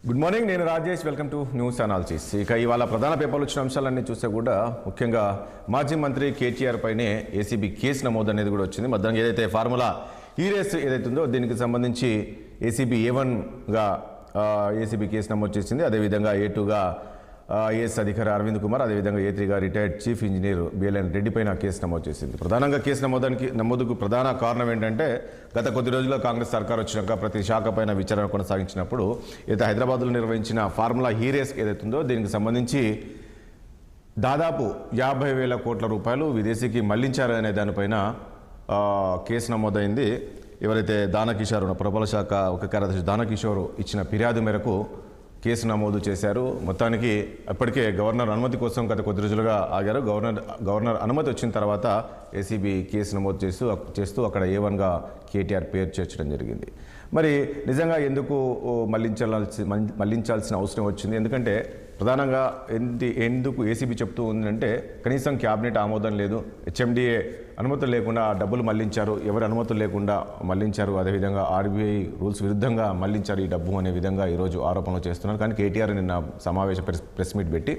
Good morning, నేను Rajesh. Welcome to news analysis. ఇక ఇవాళ ప్రధాన పేపర్లు వచ్చిన అంశాలన్నీ చూస్తే కూడా ముఖ్యంగా మాజీ మంత్రి కేటీఆర్ పైనే ఏసీబీ కేసు నమోదు అనేది కూడా వచ్చింది. మొత్తానికి ఏదైతే ఫార్ములా ఈ రేస్ ఏదైతే ఉందో దీనికి సంబంధించి ఏసీబీ A1గా ఏసీబీ కేసు నమోదు చేసింది. అదేవిధంగా A2గా ఐఏఎస్ అధికారి అరవింద్ కుమార్, అదేవిధంగా A3గా retired chief engineer BLN Reddy పైన కేసు నమోదు చేసింది. ప్రధానంగా కేసు నమోదుకు ప్రధాన కారణం ఏంటంటే గత కొద్ది రోజుల్లో కాంగ్రెస్ సర్కార్ వచ్చినాక ప్రతి శాఖ పైన విచారణ కొనసాగించినప్పుడు ఏదైతే హైదరాబాద్లో నిర్వహించిన ఫార్ములా ఈ రేస్ ఏదైతే ఉందో దీనికి సంబంధించి దాదాపు 50,000 కోట్ల రూపాయలు విదేశీకి మళ్లించారనే దానిపైన కేసు నమోదైంది. ఎవరైతే దానకిషోర్ పురపాలక శాఖ ఒక కార్యదర్శి దానకిషోర్ ఇచ్చిన ఫిర్యాదు మేరకు కేసు నమోదు చేశారు. మొత్తానికి అప్పటికే గవర్నర్ అనుమతి కోసం గత కొద్ది రోజులుగా ఆగారు. గవర్నర్ అనుమతి వచ్చిన తర్వాత ఏసీబీ కేసు నమోదు చేస్తూ అక్కడ A1గా కేటీఆర్ పేరు చేర్చడం జరిగింది. మరి నిజంగా ఎందుకు మళ్లించాల్సిన అవసరం వచ్చింది? ఎందుకంటే ప్రధానంగా ఎందుకు ఏసీబీ చెప్తూ ఉందంటే కనీసం క్యాబినెట్ ఆమోదం లేదు, HMDA అనుమతులు లేకుండా డబ్బులు మళ్లించారు, ఎవరి అనుమతులు లేకుండా మళ్లించారు, అదేవిధంగా RBI రూల్స్ విరుద్ధంగా మళ్లించారు ఈ డబ్బు అనే విధంగా ఈరోజు ఆరోపణలు చేస్తున్నారు. కానీ కేటీఆర్ నిన్న సమావేశ ప్రెస్ మీట్ పెట్టి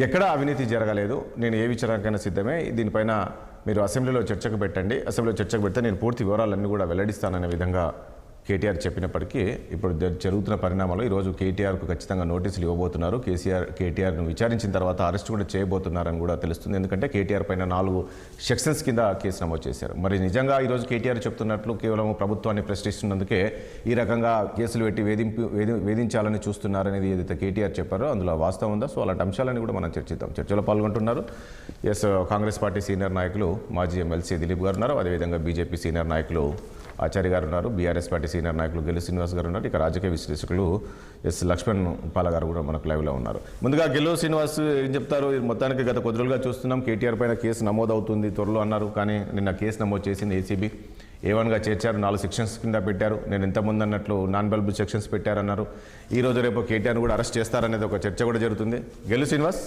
ఎక్కడా అవినీతి జరగలేదు, నేను ఏ విచారణకైనా సిద్ధమే, దీనిపైన మీరు అసెంబ్లీలో చర్చకు పెట్టండి, అసెంబ్లీలో చర్చకు పెడితే నేను పూర్తి వివరాలన్నీ కూడా వెల్లడిస్తాననే విధంగా కేటీఆర్ చెప్పినప్పటికీ ఇప్పుడు జరుగుతున్న పరిణామాలు ఈరోజు కేటీఆర్కు ఖచ్చితంగా నోటీసులు ఇవ్వబోతున్నారు. కేటీఆర్ను విచారించిన తర్వాత అరెస్ట్ కూడా చేయబోతున్నారని కూడా తెలుస్తుంది. ఎందుకంటే కేటీఆర్ పైన 4 సెక్షన్స్ కింద కేసు నమోదు చేశారు. మరి నిజంగా ఈరోజు కేటీఆర్ చెప్తున్నట్లు కేవలం ప్రభుత్వాన్ని ప్రశ్నిస్తున్నందుకే ఈ రకంగా కేసులు పెట్టి వేధించాలని చూస్తున్నారనేది ఏదైతే కేటీఆర్ చెప్పారో అందులో వాస్తవం ఉందా? సో అలాంటి అంశాలని కూడా మనం చర్చిద్దాం. చర్చలో పాల్గొంటున్నారు కాంగ్రెస్ పార్టీ సీనియర్ నాయకులు మాజీ ఎమ్మెల్సీ దిలీప్ గారు ఉన్నారు, అదేవిధంగా బీజేపీ సీనియర్ నాయకులు ఆచార్య గారు ఉన్నారు, బీఆర్ఎస్ పార్టీ సీనియర్ నాయకులు గెలు శ్రీనివాస్ గారు ఉన్నారు, ఇక రాజకీయ విశ్లేషకులు లక్ష్మణ్ పాల గారు కూడా మనకు లైవ్లో ఉన్నారు. ముందుగా గెలు శ్రీనివాస్ ఏం చెప్తారు? మొత్తానికి గత కొద్ది రోజులుగా చూస్తున్నాం కేటీఆర్ పైన కేసు నమోదు అవుతుంది త్వరలో అన్నారు, కానీ నిన్న కేసు నమోదు చేసింది ఏసీబీ. A1గా చేర్చారు, 4 సెక్షన్స్ కింద పెట్టారు. నేను ఇంతకుముందు అన్నట్లు నాన్ బెయిలబుల్ సెక్షన్స్ పెట్టారన్నారు. ఈ రోజు రేపు కేటీఆర్ను కూడా అరెస్ట్ చేస్తారనేది ఒక చర్చ కూడా జరుగుతుంది. గెలు శ్రీనివాస్.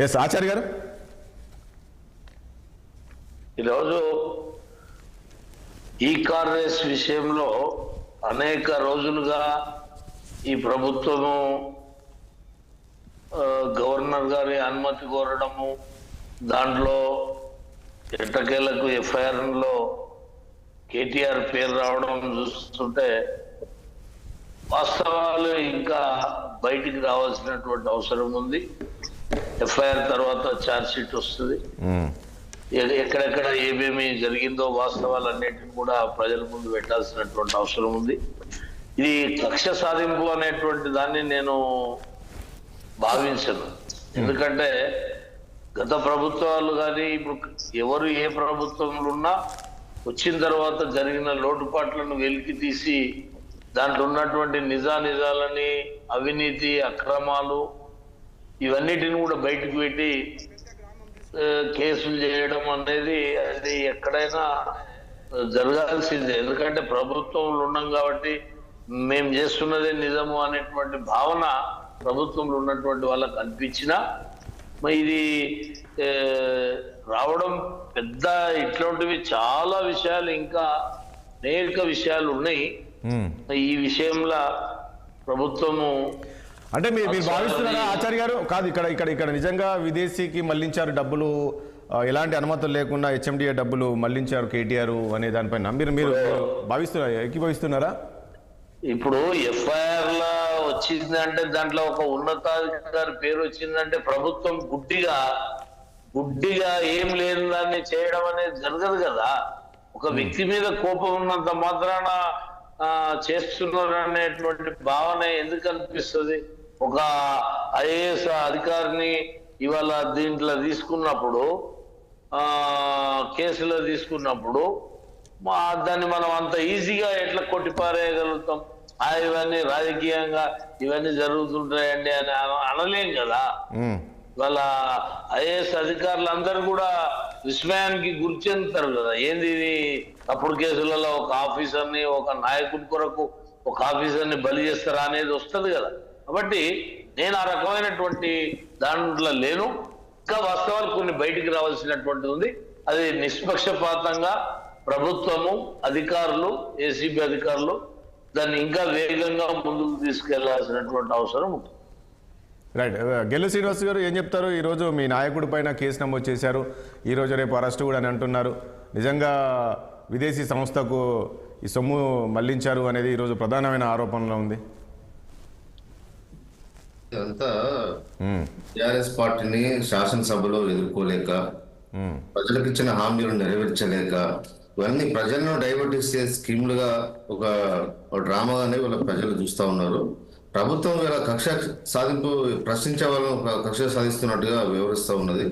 ఎస్ ఆచార్య గారు. ఈరోజు ఈ కార్ రేస్ విషయంలో అనేక రోజులుగా ఈ ప్రభుత్వము గవర్నర్ గారి అనుమతి కోరడము, దాంట్లో ఎట్టకేలకు FIRలో కేటీఆర్ పేరు రావడం చూస్తుంటే వాస్తవాలు ఇంకా బయటికి రావాల్సినటువంటి అవసరం ఉంది. FIR తర్వాత ఛార్జ్ షీట్ వస్తుంది. ఎక్కడెక్కడ ఏమేమి జరిగిందో వాస్తవాలన్నిటిని కూడా ప్రజల ముందు పెట్టాల్సినటువంటి అవసరం ఉంది. ఇది కక్ష సాధింపు అనేటువంటి దాన్ని నేను భావించను. ఎందుకంటే గత ప్రభుత్వాలు కానీ ఇప్పుడు ఎవరు ఏ ప్రభుత్వంలో ఉన్నా వచ్చిన తర్వాత జరిగిన లోటుపాట్లను వెలికి తీసి దాంట్లో ఉన్నటువంటి నిజాలని, అవినీతి అక్రమాలు ఇవన్నిటిని కూడా బయటకు పెట్టి కేసులు చేయడం అనేది అది ఎక్కడైనా జరగాల్సిందే. ఎందుకంటే ప్రభుత్వంలో ఉన్నాం కాబట్టి మేము చేస్తున్నదే నిజము అనేటువంటి భావన ప్రభుత్వంలో ఉన్నటువంటి వాళ్ళకి అనిపించినా ఇది రావడం పెద్ద ఇట్లాంటివి చాలా విషయాలు ఇంకా అనేక విషయాలు ఉన్నాయి. ఈ విషయంలో ప్రభుత్వము అంటే మీరు భావిస్తున్నారా ఆచార్య గారు? కాదు, ఇక్కడ నిజంగా విదేశీకి మళ్లించారు డబ్బులు, ఎలాంటి అనుమతులు లేకుండా HMDA డబ్బులు మళ్లించారు కేటీఆర్ అనే దానిపైన మీరు భావిస్తున్నారా, ఏకీభవిస్తున్నారా? ఇప్పుడు FIRలో వచ్చిందంటే దాంట్లో ఒక ఉన్నతాధికారి పేరు వచ్చిందంటే ప్రభుత్వం గుడ్డిగా ఏం లేని దాన్ని చేయడం అనేది జరగదు కదా. ఒక వ్యక్తి మీద కోపం ఉన్నంత మాత్రాన చేస్తున్నారు అనేటువంటి భావన ఎందుకు అనిపిస్తుంది? ఒక IAS అధికారిని ఇవాళ దీంట్లో తీసుకున్నప్పుడు కేసులో తీసుకున్నప్పుడు దాన్ని మనం అంత ఈజీగా ఎట్లా కొట్టిపారేయగలుగుతాం? ఇవన్నీ రాజకీయంగా ఇవన్నీ జరుగుతుంటాయండి అని అనలేం కదా. వాళ్ళ IAS అధికారులు అందరూ కూడా విస్మయానికి గురి చెందుతారు కదా. ఏంది ఇది తప్పుడు కేసులలో ఒక ఆఫీసర్ని, ఒక నాయకుడి కొరకు ఒక ఆఫీసర్ని బలి చేస్తారా అనేది వస్తుంది కదా. కాబట్టి నేను ఆ రకమైనటువంటి దాంట్లో లేను. ఇంకా వాస్తవాలు కొన్ని బయటికి రావాల్సినటువంటి ఉంది. అది నిష్పక్షపాతంగా ప్రభుత్వము, అధికారులు, ఏసీబీ అధికారులు దాన్ని ఇంకా వేగంగా ముందుకు తీసుకెళ్లాల్సినటువంటి అవసరం ఉంది. రైట్. గెల్లు శ్రీనివాస్ గారు ఏం చెప్తారు? ఈరోజు మీ నాయకుడి పైన కేసు నమోదు చేశారు, ఈరోజు రేపు అరెస్టు కూడా అని అంటున్నారు. నిజంగా విదేశీ సంస్థకు ఈ సొమ్ము మళ్లించారు అనేది ఈరోజు ప్రధానమైన ఆరోపణలో ఉంది. ఇదంతా టిఆర్ఎస్ పార్టీని శాసనసభలో ఎదుర్కోలేక, ప్రజలకు ఇచ్చిన హామీలు నెరవేర్చలేక, ఇవన్నీ ప్రజలను డైవర్ట్ చేసే స్కీమ్లుగా ఒక డ్రామాగానే వీళ్ళ ప్రజలు చూస్తూ ఉన్నారు. ప్రభుత్వం వీళ్ళ కక్ష సాధింపు ప్రశ్నించే వాళ్ళను కక్ష సాధిస్తున్నట్టుగా వివరిస్తూ ఉన్నది.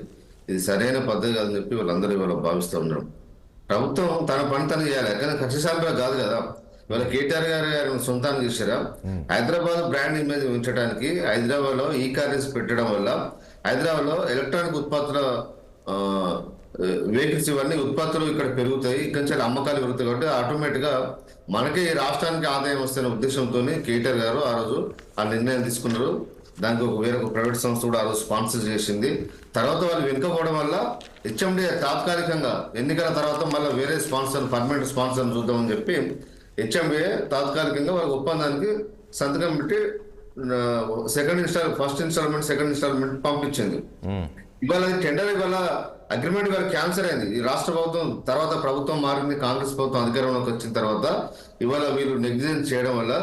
ఇది సరైన పద్ధతి కాదని చెప్పి వీళ్ళందరూ ఇవాళ భావిస్తూ ఉన్నారు. ప్రభుత్వం తన పని తను చేయాలి, కానీ కక్ష సాధింపు కాదు కదా. ఇవాళ కేటీఆర్ గారు సొంతానికి చేశారా? హైదరాబాద్ బ్రాండ్ ఇమేజ్ ఉంచడానికి హైదరాబాద్ లో ఈ కార్స్ పెట్టడం వల్ల హైదరాబాద్ లో ఎలక్ట్రానిక్ ఉత్పత్తుల వెహికల్స్ ఇవన్నీ ఉత్పత్తులు ఇక్కడ పెరుగుతాయి, ఇక్కడ నుంచి అమ్మకాలు పెరుగుతాయి. కాబట్టి ఆటోమేటిక్ గా మనకి ఈ రాష్ట్రానికి ఆదాయం వస్తున్న ఉద్దేశంతో కేటీఆర్ గారు ఆ రోజు ఆ నిర్ణయం తీసుకున్నారు. దానికి వేరొక ప్రైవేట్ సంస్థ కూడా ఆ రోజు స్పాన్సర్ చేసింది. తర్వాత వాళ్ళు వెనుకపోవడం వల్ల హెచ్ఎండి తాత్కాలికంగా ఎన్నికల తర్వాత మళ్ళీ వేరే స్పాన్సర్, పర్మనెంట్ స్పాన్సర్ చూద్దామని చెప్పి హెచ్ఎండిఏ తాత్కాలికంగా వాళ్ళకి ఒప్పందానికి సంతకం పెట్టి ఫస్ట్ ఇన్స్టాల్మెంట్, సెకండ్ ఇన్స్టాల్మెంట్ పంపించింది. ఇవాళ టెండర్, ఇవాళ అగ్రిమెంట్ ఇవాళ క్యాన్సర్ అయింది. ఈ రాష్ట్ర ప్రభుత్వం తర్వాత ప్రభుత్వం మారింది, కాంగ్రెస్ ప్రభుత్వం అధికారంలోకి వచ్చిన తర్వాత ఇవాళ వీళ్ళు నెగ్లిజెన్స్ చేయడం వల్ల,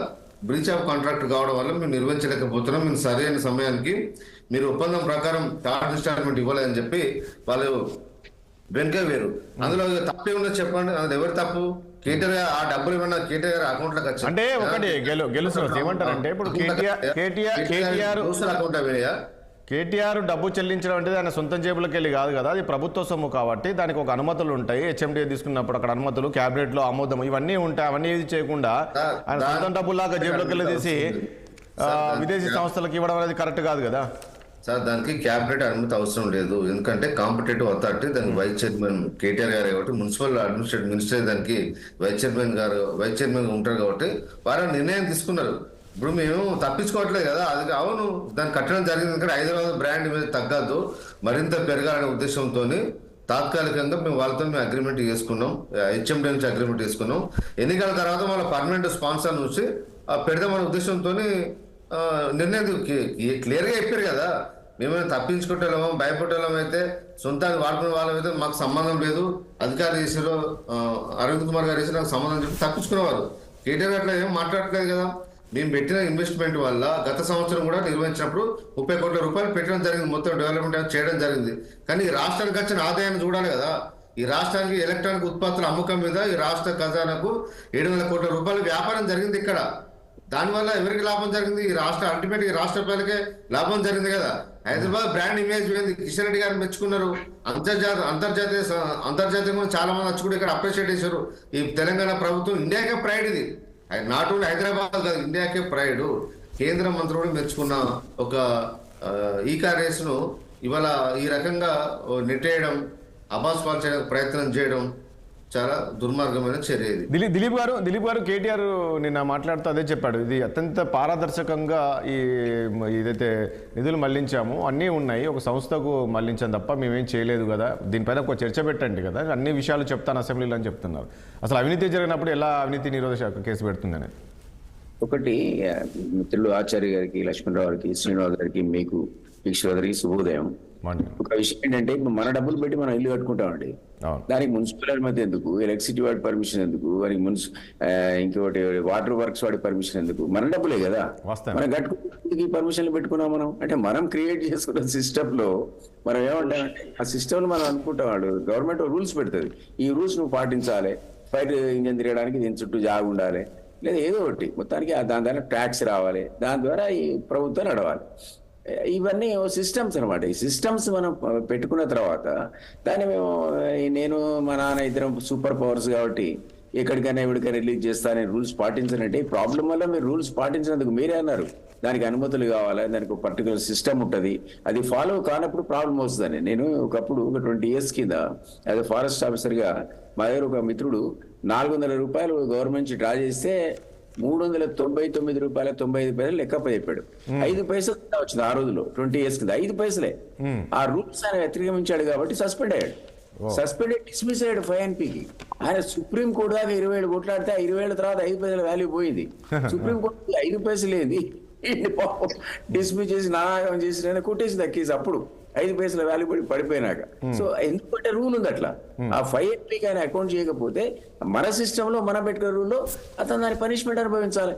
బ్రీచ్ ఆఫ్ కాంట్రాక్ట్ కావడం వల్ల మేము నిర్వహించలేకపోతున్నాం. మీరు సరైన సమయానికి మీరు ఒప్పందం ప్రకారం థర్డ్ ఇన్స్టాల్మెంట్ ఇవ్వలేదని చెప్పి వాళ్ళు వెనుక వేరు. అందులో తప్పే ఉన్నది చెప్పండి, అది ఎవరు తప్పు? కేటీఆర్ ఆ డబ్బులు ఏమన్నా కేటీఆర్ అకౌంట్ లోకి వచ్చి అంటే ఒకటి గెలుసు ఏమంటారంటే ఇప్పుడు కేటీఆర్ డబ్బు చెల్లించడం అంటే ఆయన సొంత జేబులకు వెళ్ళి కాదు కదా, అది ప్రభుత్వ సొమ్ము కాబట్టి దానికి ఒక అనుమతులు ఉంటాయి. హెచ్ఎండిఏ తీసుకున్నప్పుడు అక్కడ అనుమతులు, క్యాబినెట్ లో ఆమోదం ఇవన్నీ ఉంటాయి. అవన్నీ ఏది చేయకుండా ఆయన సొంత డబ్బులాగా జేబులకు వెళ్ళి తీసి విదేశీ సంస్థలకు ఇవ్వడం అనేది కరెక్ట్ కాదు కదా సార్. దానికి క్యాబినెట్ అనుమతి అవసరం లేదు, ఎందుకంటే కాంపిటేటివ్ అథారిటీ దానికి వైస్ చైర్మన్ కేటీఆర్ గారు కాబట్టి, మున్సిపల్ అడ్మినిస్ట్రేటివ్ మినిస్టర్ దానికి వైస్ చైర్మన్ ఉంటారు కాబట్టి వారు నిర్ణయం తీసుకున్నారు. ఇప్పుడు మేము తప్పించుకోవట్లేదు కదా, అది అవును దాన్ని కట్టడం జరిగింది. ఎందుకంటే హైదరాబాద్ బ్రాండ్ మీద తగ్గద్దు, మరింత పెరగాలనే ఉద్దేశంతో తాత్కాలికంగా మేము వాళ్ళతో అగ్రిమెంట్ చేసుకున్నాం, హెచ్ఎండి నుంచి అగ్రిమెంట్ చేసుకున్నాం. ఎన్నికల తర్వాత వాళ్ళ పర్మనెంట్ స్పాన్సర్ నుంచి పెడదామనే ఉద్దేశంతో నిర్ణయం క్లియర్గా చెప్పారు కదా. మేమైనా తప్పించుకుంటామో భయపడేవాళ్ళం అయితే, సొంతానికి వాడుకునే వాళ్ళమైతే మాకు సంబంధం లేదు, అధికారులు చేసారో అరవింద్ కుమార్ గారు చేసి నాకు సంబంధం చెప్పి తప్పించుకునేవారు. కేటీఆర్ అట్లా ఏం మాట్లాడట్లేదు కదా. మేము పెట్టిన ఇన్వెస్ట్మెంట్ వల్ల గత సంవత్సరం కూడా నిర్వహించినప్పుడు 30 కోట్ల రూపాయలు పెట్టడం జరిగింది, మొత్తం డెవలప్మెంట్ చేయడం జరిగింది. కానీ ఈ రాష్ట్రానికి వచ్చిన ఆదాయాన్ని చూడాలి కదా. ఈ రాష్ట్రానికి ఎలక్ట్రానిక్ ఉత్పత్తుల అమ్మకం మీద ఈ రాష్ట్ర ఖజానాకు 700 కోట్ల రూపాయల వ్యాపారం జరిగింది ఇక్కడ. దానివల్ల ఎవరికి లాభం జరిగింది? ఈ రాష్ట్ర అల్టిమేట్ ఈ రాష్ట్ర ప్రజలకే లాభం జరిగింది కదా. హైదరాబాద్ బ్రాండ్ ఇమేజ్ కిషన్ రెడ్డి గారు మెచ్చుకున్నారు, అంతర్జాతీయంగా చాలా మంది వచ్చి కూడా ఇక్కడ అప్రిషియేట్ చేశారు. ఈ తెలంగాణ ప్రభుత్వం ఇండియాకే ప్రైడ్, ఇది నాట్ ఓన్లీ హైదరాబాద్ కాదు, ఇండియాకే ప్రైడ్. కేంద్ర మంత్రి కూడా మెచ్చుకున్న ఒక ఈ కారేస్ ను ఇవాళ ఈ రకంగా నెట్టేయడం, అబాస్పాలు చేయడానికి ప్రయత్నం చేయడం చాలా దుర్మార్గమైన చర్య ఇది. దిలీప్ గారు కేటీఆర్ నిన్న మాట్లాడుతూ అదే చెప్పాడు, ఇది అత్యంత పారదర్శకంగా ఇదైతే నిధులు మళ్లించాము, అన్నీ ఉన్నాయి, ఒక సంస్థకు మళ్లించాం తప్ప మేమేం చేయలేదు కదా, దీనిపైన ఒక చర్చ పెట్టండి కదా, అన్ని విషయాలు చెప్తాను అసెంబ్లీలో అని చెప్తున్నారు. అసలు అవినీతి జరిగినప్పుడు ఎలా అవినీతి నిరోధక శాఖ కేసు పెడుతుంది అనేది ఒకటి. మిత్రులు ఆచార్య గారికి, లక్ష్మణరావు గారికి, శ్రీనివాస్ గారికి, మీకు ఈశ్వర్ గారికి శుభోదయం. ఒక విషయం ఏంటంటే, ఇప్పుడు మన డబ్బులు పెట్టి మనం ఇల్లు కట్టుకుంటామండి, దానికి మున్సిపల్ అనుమతి ఎందుకు, ఎలక్ట్రిసిటీ వాడి పర్మిషన్ ఎందుకు, వారికి ఇంకోటి వాటర్ వర్క్స్ వాడి పర్మిషన్ ఎందుకు? మన డబ్బులే కదా, మనం కట్టుకుంటే పర్మిషన్లు పెట్టుకున్నాం మనం. అంటే మనం క్రియేట్ చేసుకున్న సిస్టమ్ లో మనం ఏమంటామంటే, ఆ సిస్టమ్ మనం అనుకుంటాం, వాడు గవర్నమెంట్ రూల్స్ పెడుతుంది, ఈ రూల్స్ నువ్వు పాటించాలి, ఫైర్ ఇంజన్ తిరగడానికి దీని చుట్టూ జాగు ఉండాలి, లేదా ఏదో ఒకటి మొత్తానికి దాని ద్వారా ట్యాక్స్ రావాలి, దాని ద్వారా ఈ ప్రభుత్వం నడవాలి. ఇవన్నీ సిస్టమ్స్ అనమాట. ఈ సిస్టమ్స్ మనం పెట్టుకున్న తర్వాత దాన్ని నేను మా నాన్న ఇద్దరం సూపర్ పవర్స్ కాబట్టి ఎక్కడికైనా ఎవరికైనా రిలీజ్ చేస్తానని రూల్స్ పాటించాలంటే, ఈ ప్రాబ్లం వల్ల మీరు రూల్స్ పాటించినందుకు మీరే అన్నారు దానికి అనుమతులు కావాలి, దానికి ఒక పర్టికులర్ సిస్టమ్ ఉంటుంది, అది ఫాలో కానప్పుడు ప్రాబ్లం వస్తుందని. నేను ఒకప్పుడు ఒక 20 years కింద యాజ్ అ ఫారెస్ట్ ఆఫీసర్గా మా దగ్గర ఒక మిత్రుడు 400 రూపాయలు గవర్నమెంట్ నుంచి డ్రా చేస్తే 399 రూపాయల 95 పైసలు లెక్క చెప్పాడు. 5 పైసలు వచ్చింది ఆ రోజులో 20 years కింద, 5 పైసలే. ఆ రూల్స్ ఆయన వ్యతిరేకించాడు కాబట్టి సస్పెండ్ అయ్యాడు. సస్పెండెడ్ డిస్మిస్ అయ్యాడు 5NPకి. ఆయన సుప్రీం కోర్టు దాకా 20,000 కొట్లాడితే ఆ 20,000 తర్వాత 5 పైసల వాల్యూ పోయింది. సుప్రీం కోర్టు 5 పైసలు ఏంది డిస్మిస్ చేసి నాగం చేసి కొట్టేసింది ఆ కేసు అప్పుడు 5 పైసల వాల్యూ పడిపోయినాక. సో ఎందుకంటే రూల్ ఉంది అట్లా. ఆ 5NPకి ఆయన అకౌంట్ చేయకపోతే మన సిస్టమ్ లో మనం పెట్టుకునే రూల్లో అతను దాని పనిష్మెంట్ అనుభవించాలి.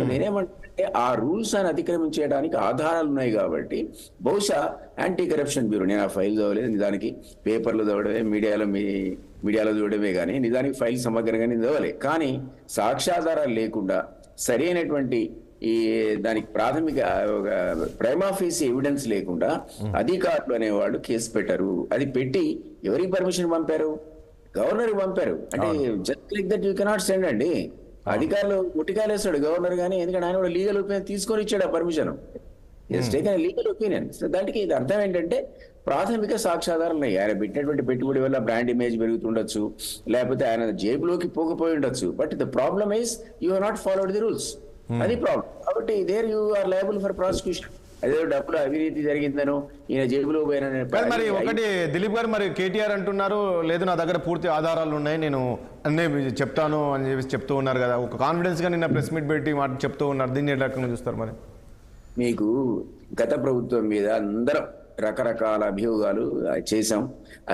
నేనేమంటే ఆ రూల్స్ అని అతిక్రమించేయడానికి ఆధారాలు ఉన్నాయి కాబట్టి బహుశా యాంటీ కరప్షన్ బ్యూరో, నేను ఆ ఫైల్ చదవలేదు నిజానికి, పేపర్లు చదవడమే, మీడియాలో చూడడమే కానీ నిజానికి ఫైల్ సమగ్రంగా చదవలే. కానీ సాక్ష్యాధారాలు లేకుండా సరైనటువంటి ఈ దానికి ప్రాథమిక ప్రైమా ఫేసి ఎవిడెన్స్ లేకుండా అధికారులు అనేవాడు కేసు పెట్టారు. అది పెట్టి ఎవరికి పర్మిషన్ పంపారు? గవర్నర్కి పంపారు. అంటే just like that you cannot send అండి. అధికారులు ముట్టికాయలేస్తాడు గవర్నర్ కానీ, ఎందుకంటే ఆయన కూడా లీగల్ ఒపీనియన్ తీసుకొని ఇచ్చాడు ఆ పర్మిషన్. Legal opinion. సో దానికి ఇది అర్థం ఏంటంటే ప్రాథమిక సాక్ష్యాధారాలు ఉన్నాయి. ఆయన పెట్టినటువంటి పెట్టుబడి వల్ల బ్రాండ్ ఇమేజ్ పెరుగుతుండొచ్చు, లేకపోతే ఆయన జేబులోకి పోకపోయి ఉండొచ్చు. But the problem is you are not followed the rules. అది ప్రాబ్లం. కాబట్టి there you are liable for prosecution. అదే డబ్బులు అవినీతి జరిగిందనో ఈయన జేబులో పోయిన. మరి ఒకటి దిలీప్ గారు, మరి కేటీఆర్ అంటున్నారు లేదు నా దగ్గర పూర్తి ఆధారాలు ఉన్నాయి, నేను అన్నీ చెప్తాను అని చెప్పి చెప్తూ ఉన్నారు కదా. ఒక కాన్ఫిడెన్స్ గా నిన్న ప్రెస్ మీట్ పెట్టి మాట చెప్తూ ఉన్నారు. దీన్ని ఏ రకంగా చూస్తారు? మరి మీకు గత ప్రభుత్వం మీద అందరం రకరకాల అభియోగాలు చేశాం.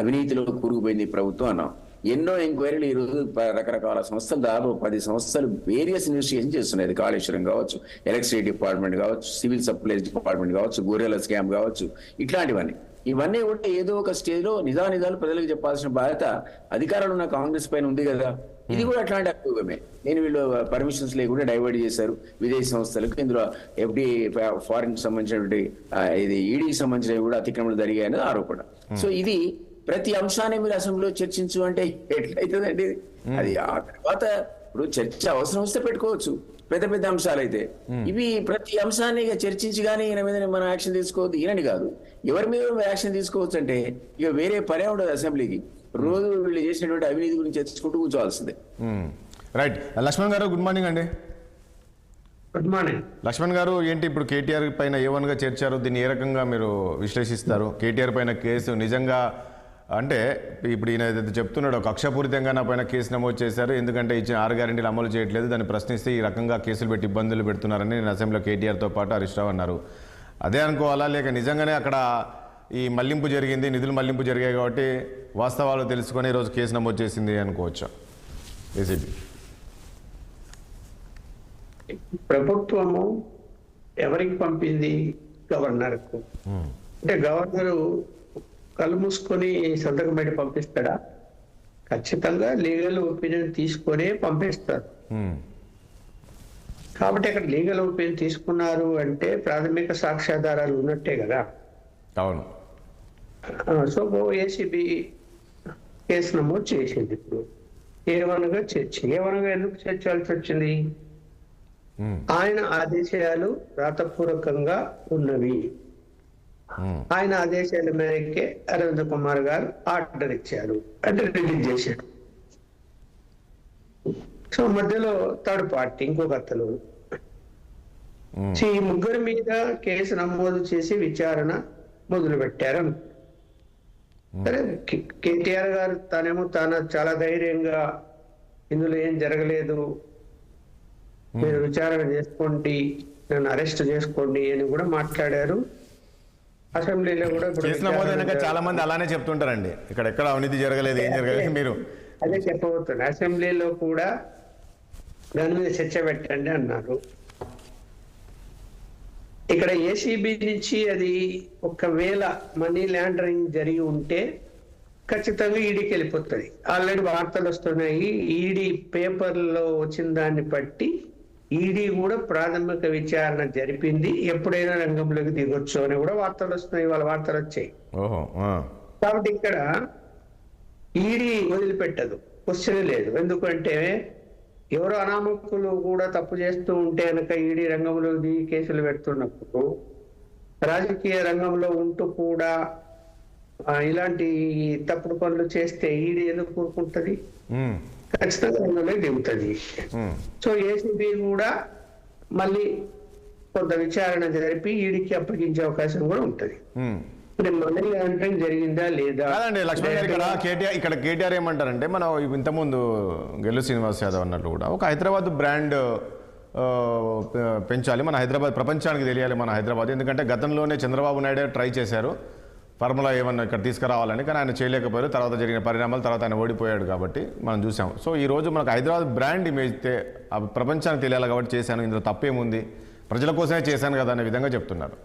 అవినీతిలో కూరుకుపోయింది ప్రభుత్వం అన్నాం. ఎన్నో ఎంక్వైరీలు ఈ రోజు రకరకాల సంస్థలు, దాదాపు 10 సంస్థలు వేరియస్ ఇన్వెస్టిగేషన్ చేస్తున్నాయి. కాళేశ్వరం కావచ్చు, ఎలక్ట్రిసిటీ డిపార్ట్మెంట్ కావచ్చు, సివిల్ సప్లైస్ డిపార్ట్మెంట్ కావచ్చు, గొర్రెల స్కామ్ కావచ్చు, ఇవన్నీ కూడా ఏదో ఒక స్టేజ్ లో నిజాలు ప్రజలకు చెప్పాల్సిన బాధ్యత అధికారులు ఉన్న కాంగ్రెస్ పైన ఉంది కదా. ఇది కూడా అట్లాంటి అభియోగమే. వీళ్ళు పర్మిషన్స్ లేకుండా డైవర్ట్ చేశారు విదేశీ సంస్థలకు. ఇందులో FDI ఫారిన్ సంబంధించినటువంటి ఇది ఈడీకి సంబంధించినవి కూడా అతిక్రమణలు జరిగాయనేది ఆరోపణ. సో ఇది ప్రతి అంశాన్ని మీరు అసెంబ్లీలో చర్చించు అంటే ఎట్లయితుందండి? అది ఆ తర్వాత ఇప్పుడు చర్చ అవసరం వస్తే పెట్టుకోవచ్చు పెద్ద అంశాలు అయితే. ఇవి ప్రతి అంశాన్ని ఇక చర్చించి కానీ ఈయన మీద మనం యాక్షన్ తీసుకోవద్దు, ఈయనని కాదు ఎవరి మీద యాక్షన్ తీసుకోవచ్చు అంటే ఇక వేరే పనే ఉండదు అసెంబ్లీకి. రోజు వీళ్ళు చేసినటువంటి అవినీతి గురించి చర్చించుకుంటూ కూర్చోవాల్సిందే. రైట్. లక్ష్మణ్ గారు గుడ్ మార్నింగ్ అండి. Good morning. లక్ష్మణ్ గారు, ఏంటి ఇప్పుడు కేటీఆర్ పైన A1గా చేర్చారు, దీన్ని ఏ రకంగా మీరు విశ్లేషిస్తారు? కేటీఆర్ పైన కేసు నిజంగా అంటే ఇప్పుడు ఈయన ఏదైతే చెప్తున్నాడో కక్షపూరితంగా నా పైన కేసు నమోదు చేశారు, ఎందుకంటే ఇచ్చిన 6 గ్యారెంటీలు అమలు చేయట్లేదు, దాన్ని ప్రశ్నిస్తే ఈ రకంగా కేసులు పెట్టి ఇబ్బందులు పెడుతున్నారని నేను అసెంబ్లీలో కేటీఆర్తో పాటు హరీష్ రావు అన్నారు. అదే అనుకోవాలా, లేక నిజంగానే అక్కడ ఈ మళ్లింపు జరిగింది, నిధులు మళ్లింపు జరిగాయి కాబట్టి వాస్తవాలు తెలుసుకొని ఈరోజు కేసు నమోదు చేసింది అనుకోవచ్చా ఏసీబీ? ప్రభుత్వము ఎవరికి పంపింది? గవర్నర్కు. అంటే గవర్నరు కళ్ళు మూసుకొని సంతకం పెట్టి పంపిస్తాడా? ఖచ్చితంగా లీగల్ ఒపీనియన్ తీసుకొని పంపిస్తారు. కాబట్టి అక్కడ లీగల్ ఒపీనియన్ తీసుకున్నారు అంటే ప్రాథమిక సాక్ష్యాధారాలు ఉన్నట్టే కదా. అవును. సో ఏసీబీ కేసు నమోదు చేసింది. ఇప్పుడు A1గా ఎందుకు చేర్చాల్సి వచ్చింది? ఆయన ఆదేశాలు రాతపూర్వకంగా ఉన్నవి. ఆయన ఆదేశాల మేరకే అరవింద్ కుమార్ గారు ఆర్డర్ ఇచ్చారు, అంటే రిలీజ్ చేశారు. సో మధ్యలో థర్డ్ పార్టీ ఇంకొక అతను ఈ ముగ్గురి మీద కేసు నమోదు చేసి విచారణ మొదలు పెట్టారు. సరే, కేటీఆర్ గారు తాను చాలా ధైర్యంగా ఇందులో ఏం జరగలేదు, మీరు విచారణ చేసుకోండి, నన్ను అరెస్ట్ చేసుకోండి అని కూడా మాట్లాడారు. అసెంబ్లీలో కూడా చాలా మంది అలానే చెప్తుంటారండి, ఇక్కడ ఎక్కడ అవినీతి జరగలేదు, ఏం జరగలేదు. మీరు అదే చెప్పబోతున్నారు. అసెంబ్లీలో కూడా దాని మీద చర్చ పెట్టండి అన్నారు. ఇక్కడ ఏసీబీ నుంచి అది ఒకవేళ మనీ లాండరింగ్ జరిగి ఉంటే ఖచ్చితంగా ఈడీకి వెళ్ళిపోతుంది. ఆల్రెడీ వార్తలు వస్తున్నాయి. ఈడీ పేపర్లో వచ్చిన దాన్ని బట్టి ఈడీ కూడా ప్రాథమిక విచారణ జరిపింది, ఎప్పుడైనా రంగంలోకి దిగొచ్చు అని కూడా వార్తలు వస్తున్నాయి. వాళ్ళ వార్తలు వచ్చాయి. కాబట్టి ఇక్కడ ఈడీ వదిలిపెట్టదు, క్వశ్చన్ లేదు. ఎందుకంటే ఎవరో అనామకులు కూడా తప్పు చేస్తూ ఉంటే కనుక ఈడీ రంగంలోకి దిగి కేసులు పెడుతున్నప్పుడు రాజకీయ రంగంలో ఉంటూ కూడా ఇలాంటి తప్పుడు పనులు చేస్తే ఈడీ ఎందుకు కూరుకుంటది? ఖచ్చితంగా రంగంలోకి దిగుతుంది. సో ఏసీబీ కూడా మళ్ళీ కొంత విచారణ జరిపి ఈడీకి అప్పగించే అవకాశం కూడా ఉంటది. మరి మనీ లాండరింగ్ జరిగిందా లేదా? కాదండి లక్ష్మణ్ గారు, ఇక్కడ కేటీఆర్ ఏమంటారంటే, మనం ఇంతకుముందు గెల్లు శ్రీనివాస్ యాదవ్ అన్నట్లు కూడా ఒక హైదరాబాద్ బ్రాండ్ పెంచాలి, మన హైదరాబాద్ ప్రపంచానికి తెలియాలి మన హైదరాబాద్. ఎందుకంటే గతంలోనే చంద్రబాబు నాయుడు ట్రై చేశారు ఫార్ములా ఏమన్నా ఇక్కడ తీసుకురావాలని, కానీ ఆయన చేయలేకపోయారు. తర్వాత జరిగిన పరిణామాల తర్వాత ఆయన ఓడిపోయాడు కాబట్టి మనం చూసాం. సో ఈ రోజు మనకు హైదరాబాద్ బ్రాండ్ ఇమేజ్ ప్రపంచానికి తెలియాలి కాబట్టి చేశాను, ఇందులో తప్పేముంది, ప్రజల కోసమే చేశాను కదా అనే విధంగా చెప్తున్నారు.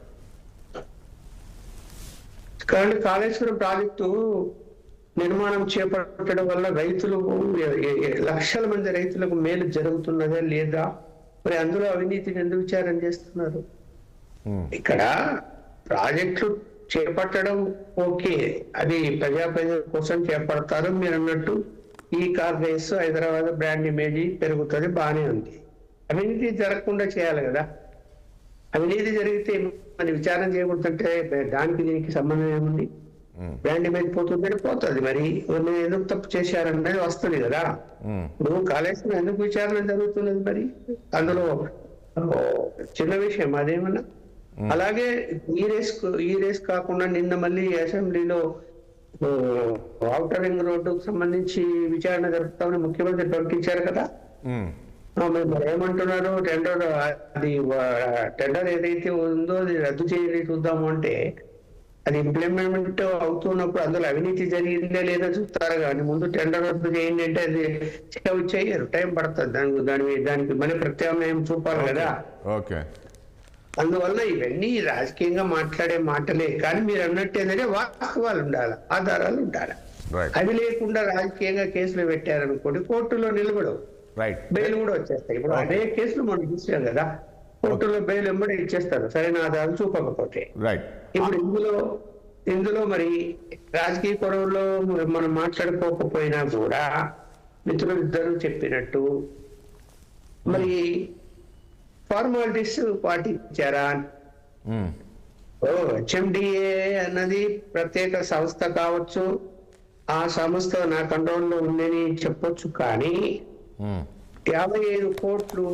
కానీ కాళేశ్వరం ప్రాజెక్టు నిర్మాణం చేపట్టడం వల్ల రైతులకు లక్షల మంది రైతులకు మేలు జరుగుతున్నదా లేదా? మరి అందులో అవినీతిని ఎందుకు విచారణ చేస్తున్నారు? ఇక్కడ ప్రాజెక్టులు చేపట్టడం ఓకే, అది ప్రజల కోసం చేపడతారు. మీరు అన్నట్టు ఈ car race Hyderabad brand image పెరుగుతుంది, బాగానే ఉంది. అవినీతి జరగకుండా చేయాలి కదా. అవినీతి జరిగితే మరి విచారణ చేయకూడదంటే దానికి దీనికి సంబంధం ఏముంది? బ్రాండ్ ఇమేజ్ పోతుందని పోతుంది, మరి ఎందుకు తప్పు చేశారనేది వస్తుంది కదా. ఇప్పుడు కాళేశ్వరం ఎందుకు విచారణ జరుగుతున్నది? మరి అందులో చిన్న విషయం అదేమన్నా? అలాగే ఈ రేస్ కాకుండా నిన్న మళ్ళీ అసెంబ్లీలో ఔటర్ రింగ్ రోడ్డుకు సంబంధించి విచారణ జరుపుతామని ముఖ్యమంత్రి ప్రకటించారు కదా. మరి ఏమంటున్నారు? టెండర్ ఏదైతే ఉందో అది రద్దు చేయాలి చూద్దాము అంటే, అది ఇంప్లిమెంట్ అవుతున్నప్పుడు అందులో అవినీతి జరిగిందే లేదో చూస్తారు. కానీ ముందు టెండర్ రద్దు చేయండి అంటే అది చేయరు, టైం పడుతుంది. దానికి మళ్ళీ ప్రత్యామ్నాయం చూపాలి కదా. అందువల్ల ఇవన్నీ రాజకీయంగా మాట్లాడే మాటలే. కానీ మీరు అన్నట్టు ఏంటంటే వాస్తవాలు ఉండాలి, ఆధారాలు ఉండాలి. అవి లేకుండా రాజకీయంగా కేసులు పెట్టారనుకోండి, కోర్టులో నిలబడవు, బెయిల్ కూడా వచ్చేస్తాయి. ఇప్పుడు అదే కేసులు మనం చూసాం కదా, కోర్టులో బెయిల్ వెంబడి ఇచ్చేస్తారు సరైన ఆధారాలు చూపకపోతే. ఇప్పుడు ఇందులో మరి రాజకీయ గొడవల్లో మనం మాట్లాడుకోకపోయినా కూడా మిత్రులు ఇద్దరు చెప్పినట్టు మరి ఫార్మాలిటీస్ పాటించారా? హెచ్ఎండిఏ అన్నది ప్రత్యేక సంస్థ కావచ్చు, ఆ సంస్థ నా కంట్రోల్లో ఉందని చెప్పొచ్చు. కానీ 55 కోట్లు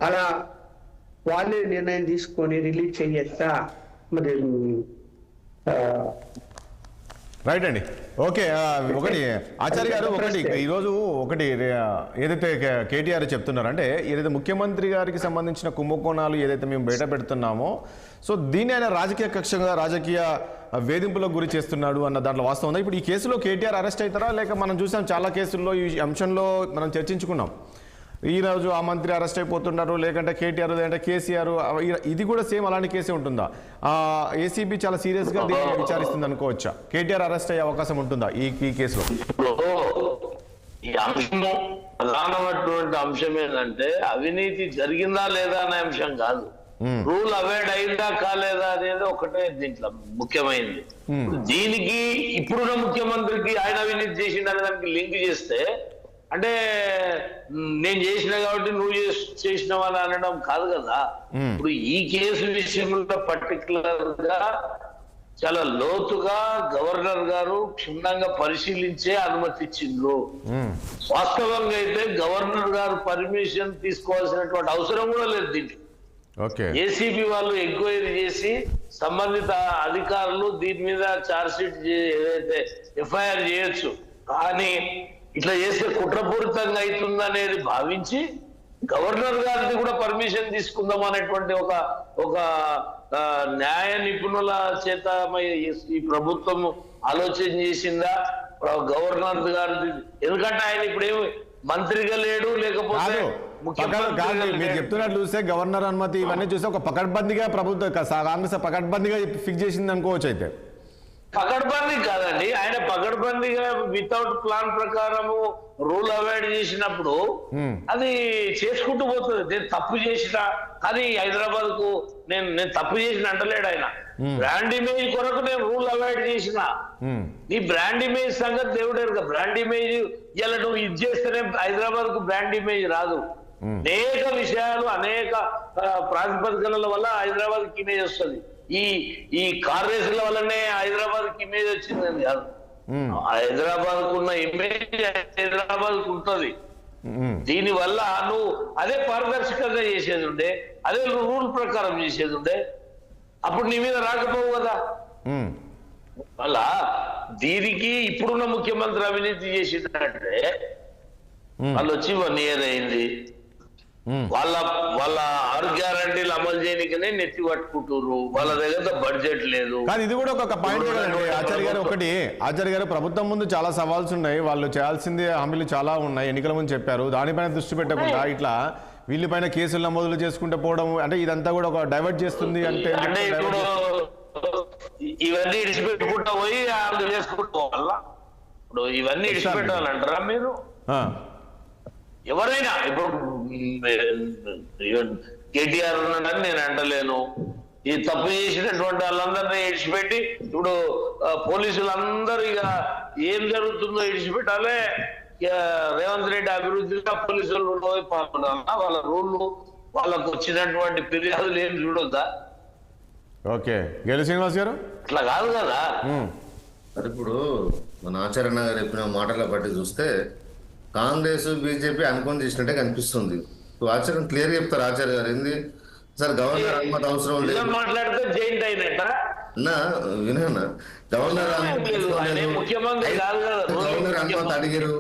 అలా వాళ్ళే నిర్ణయం తీసుకొని రిలీజ్ చెయ్యొచ్చా? మరి రైట్ అండి. ఓకే, ఒకటి ఆచార్య గారు, ఈరోజు ఏదైతే కేటీఆర్ చెప్తున్నారంటే, ఏదైతే ముఖ్యమంత్రి గారికి సంబంధించిన కుంభకోణాలు ఏదైతే మేము బయట పెడుతున్నామో, సో దీన్ని ఆయన రాజకీయ కక్షగా రాజకీయ వేధింపులకు గురి చేస్తున్నాడు అన్న దాంట్లో వాస్తవం ఉందా? ఇప్పుడు ఈ కేసులో కేటీఆర్ అరెస్ట్ అవుతారా, లేక మనం చూసాం చాలా కేసుల్లో ఈ అంశంలో మనం చర్చించుకున్నాం. ఈ రోజు ఆ మంత్రి అరెస్ట్ అయిపోతున్నారు, లేకంటే కేటీఆర్ లేదంటే కేసీఆర్, ఇది కూడా సేమ్ అలాంటి కేసే ఉంటుందా? ఏసీబీ చాలా సీరియస్ గా దీన్ని విచారిస్తుంది అనుకోవచ్చా? కేటీఆర్ అరెస్ట్ అయ్యే అవకాశం ఉంటుందా ఈ కేసులో? ఈ అంశం ప్రధానమైనటువంటి అంశం ఏంటంటే, అవినీతి జరిగిందా లేదా అనే అంశం కాదు, రూల్ అవాయిడ్ అయిందా కాలేదా అనేది ఒకటే దీంట్లో ముఖ్యమైనది. దీనికి ఇప్పుడున్న ముఖ్యమంత్రికి ఆయన అవినీతి చేసిండనే దానికి లింక్ చేస్తే, అంటే నేను చేసిన కాబట్టి నువ్వు చేసినావు అని అనడం కాదు కదా. ఇప్పుడు ఈ కేసు విషయంలో పర్టికులర్ గా చాలా లోతుగా గవర్నర్ గారు క్షుణ్ణంగా పరిశీలించే అనుమతి ఇచ్చిండ్రు. వాస్తవంగా అయితే గవర్నర్ గారు పర్మిషన్ తీసుకోవాల్సినటువంటి అవసరం కూడా లేదు దీంట్లో. ఏసీబీ వాళ్ళు ఎంక్వైరీ చేసి సంబంధిత అధికారులు దీని మీద ఛార్జ్ షీట్ ఏదైతే ఎఫ్ఐఆర్ చేయొచ్చు. కానీ ఇట్లా చేస్తే కుట్రపూరితంగా అవుతుందనేది భావించి గవర్నర్ గారిది కూడా పర్మిషన్ తీసుకుందాం అనేటువంటి ఒక న్యాయ నిపుణుల చేత ఈ ప్రభుత్వం ఆలోచన చేసిందా గవర్నర్ గారిది? ఎందుకంటే ఆయన ఇప్పుడు ఏమి మంత్రిగా లేడు, లేకపోతే మీరు చెప్తున్నట్లు చూస్తే గవర్నర్ అనుమతి ఇవన్నీ చూస్తే ఒక పకడ్బందీగా ప్రభుత్వం కాంగ్రెస్ పకడ్బందీగా ఫిక్స్ చేసింది అనుకోవచ్చు. అయితే పకడ్బందీ కాదండి, ఆయన పకడ్బందీగా వితౌట్ ప్లాన్ ప్రకారము రూల్ అవాయిడ్ చేసినప్పుడు అది చేసుకుంటూ పోతుంది. నేను తప్పు చేసిన, అది హైదరాబాద్ కు నేను తప్పు చేసిన అంటలేడు ఆయన. బ్రాండ్ ఇమేజ్ కొరకు నేను రూల్ అవాయిడ్ చేసిన, నీ బ్రాండ్ ఇమేజ్ సంగతి దేవుడేరుగా. బ్రాండ్ ఇమేజ్ ఇలా నువ్వు ఇది చేస్తేనే హైదరాబాద్ కు బ్రాండ్ ఇమేజ్ రాదు. అనేక విషయాలు అనేక ప్రాతిపదికల వల్ల హైదరాబాద్ కి ఇమేజ్ వస్తుంది. ఈ కార్ రేసుల వల్లనే హైదరాబాద్ కి ఇమేజ్ వచ్చిందని కాదు, హైదరాబాద్ కు ఉన్న ఇమేజ్ హైదరాబాద్ కు ఉంటుంది. దీని వల్ల నువ్వు అదే పారదర్శకంగా చేసేది ఉండే, అదే రూల్ ప్రకారం చేసేది ఉండే, అప్పుడు నీ మీద రాకపోవు కదా. అలా దీనికి ఇప్పుడున్న ముఖ్యమంత్రి అవినీతి చేసిందంటే వాళ్ళు వచ్చి 1 year అయింది. వాళ్ళ 6 గ్యారంటీలు అమలు చేయడానికనే నెత్తి పట్టుకుంటారు. వాళ్ళ దగ్గర బడ్జెట్ లేదు. కానీ ఇది కూడా ఒక పాయింట్ కదండి ఆచార్య గారు. ఒకటి ఆచార్య గారు, ప్రభుత్వం ముందు చాలా సవాల్స్ ఉన్నాయి, వాళ్ళు చేయాల్సింది హామీలు చాలా ఉన్నాయి, ఎన్నికల ముందు చెప్పారు. దానిపైన దృష్టి పెట్టకుండా ఇట్లా వీళ్ళపైన కేసులు నమోదులు చేసుకుంటూ పోవడం అంటే ఇదంతా కూడా ఒక డైవర్ట్ చేస్తుంది. అంటే ఇప్పుడు ఇవన్నీ ఇడిచిపెట్టుకుంటా పోయి వాళ్ళు చేసుకుంటూ పోవాలా? ఇప్పుడు ఇవన్నీ ఇడిచిపెట్టాలంటారా మీరు? ఎవరైనా ఇప్పుడు కేటీఆర్ ఉన్నాడని నేను అంటలేను. ఈ తప్పు చేసినటువంటి వాళ్ళందరినీ ఇడిచిపెట్టి ఇప్పుడు పోలీసులందరూ ఇక ఏం జరుగుతుందో ఇడిచిపెట్టాలే. రేవంత్ రెడ్డి అభివృద్ధిగా పోలీసులు పాల్గొనాలా? వాళ్ళ రూళ్ళు వాళ్ళకు వచ్చినటువంటి ఫిర్యాదులు ఏం చూడొద్దా? ఓకే, గెలు శ్రీనివాస్ గారు అట్లా కాదు కదా. ఇప్పుడు మన ఆచార్య గారు చెప్పిన మాటల బట్టి చూస్తే కాంగ్రెస్ బీజేపీ అనుకొని చేసినట్టే కనిపిస్తుంది. ఆచార్య క్లియర్ చెప్తారు ఆచార్య గారు. ఏంది సార్, గవర్నర్ అనుమతి అవసరం లేదు మాట్లాడితే జైంట్ అయినట్ట వినా గవర్నర్ అనుమతి అడిగారు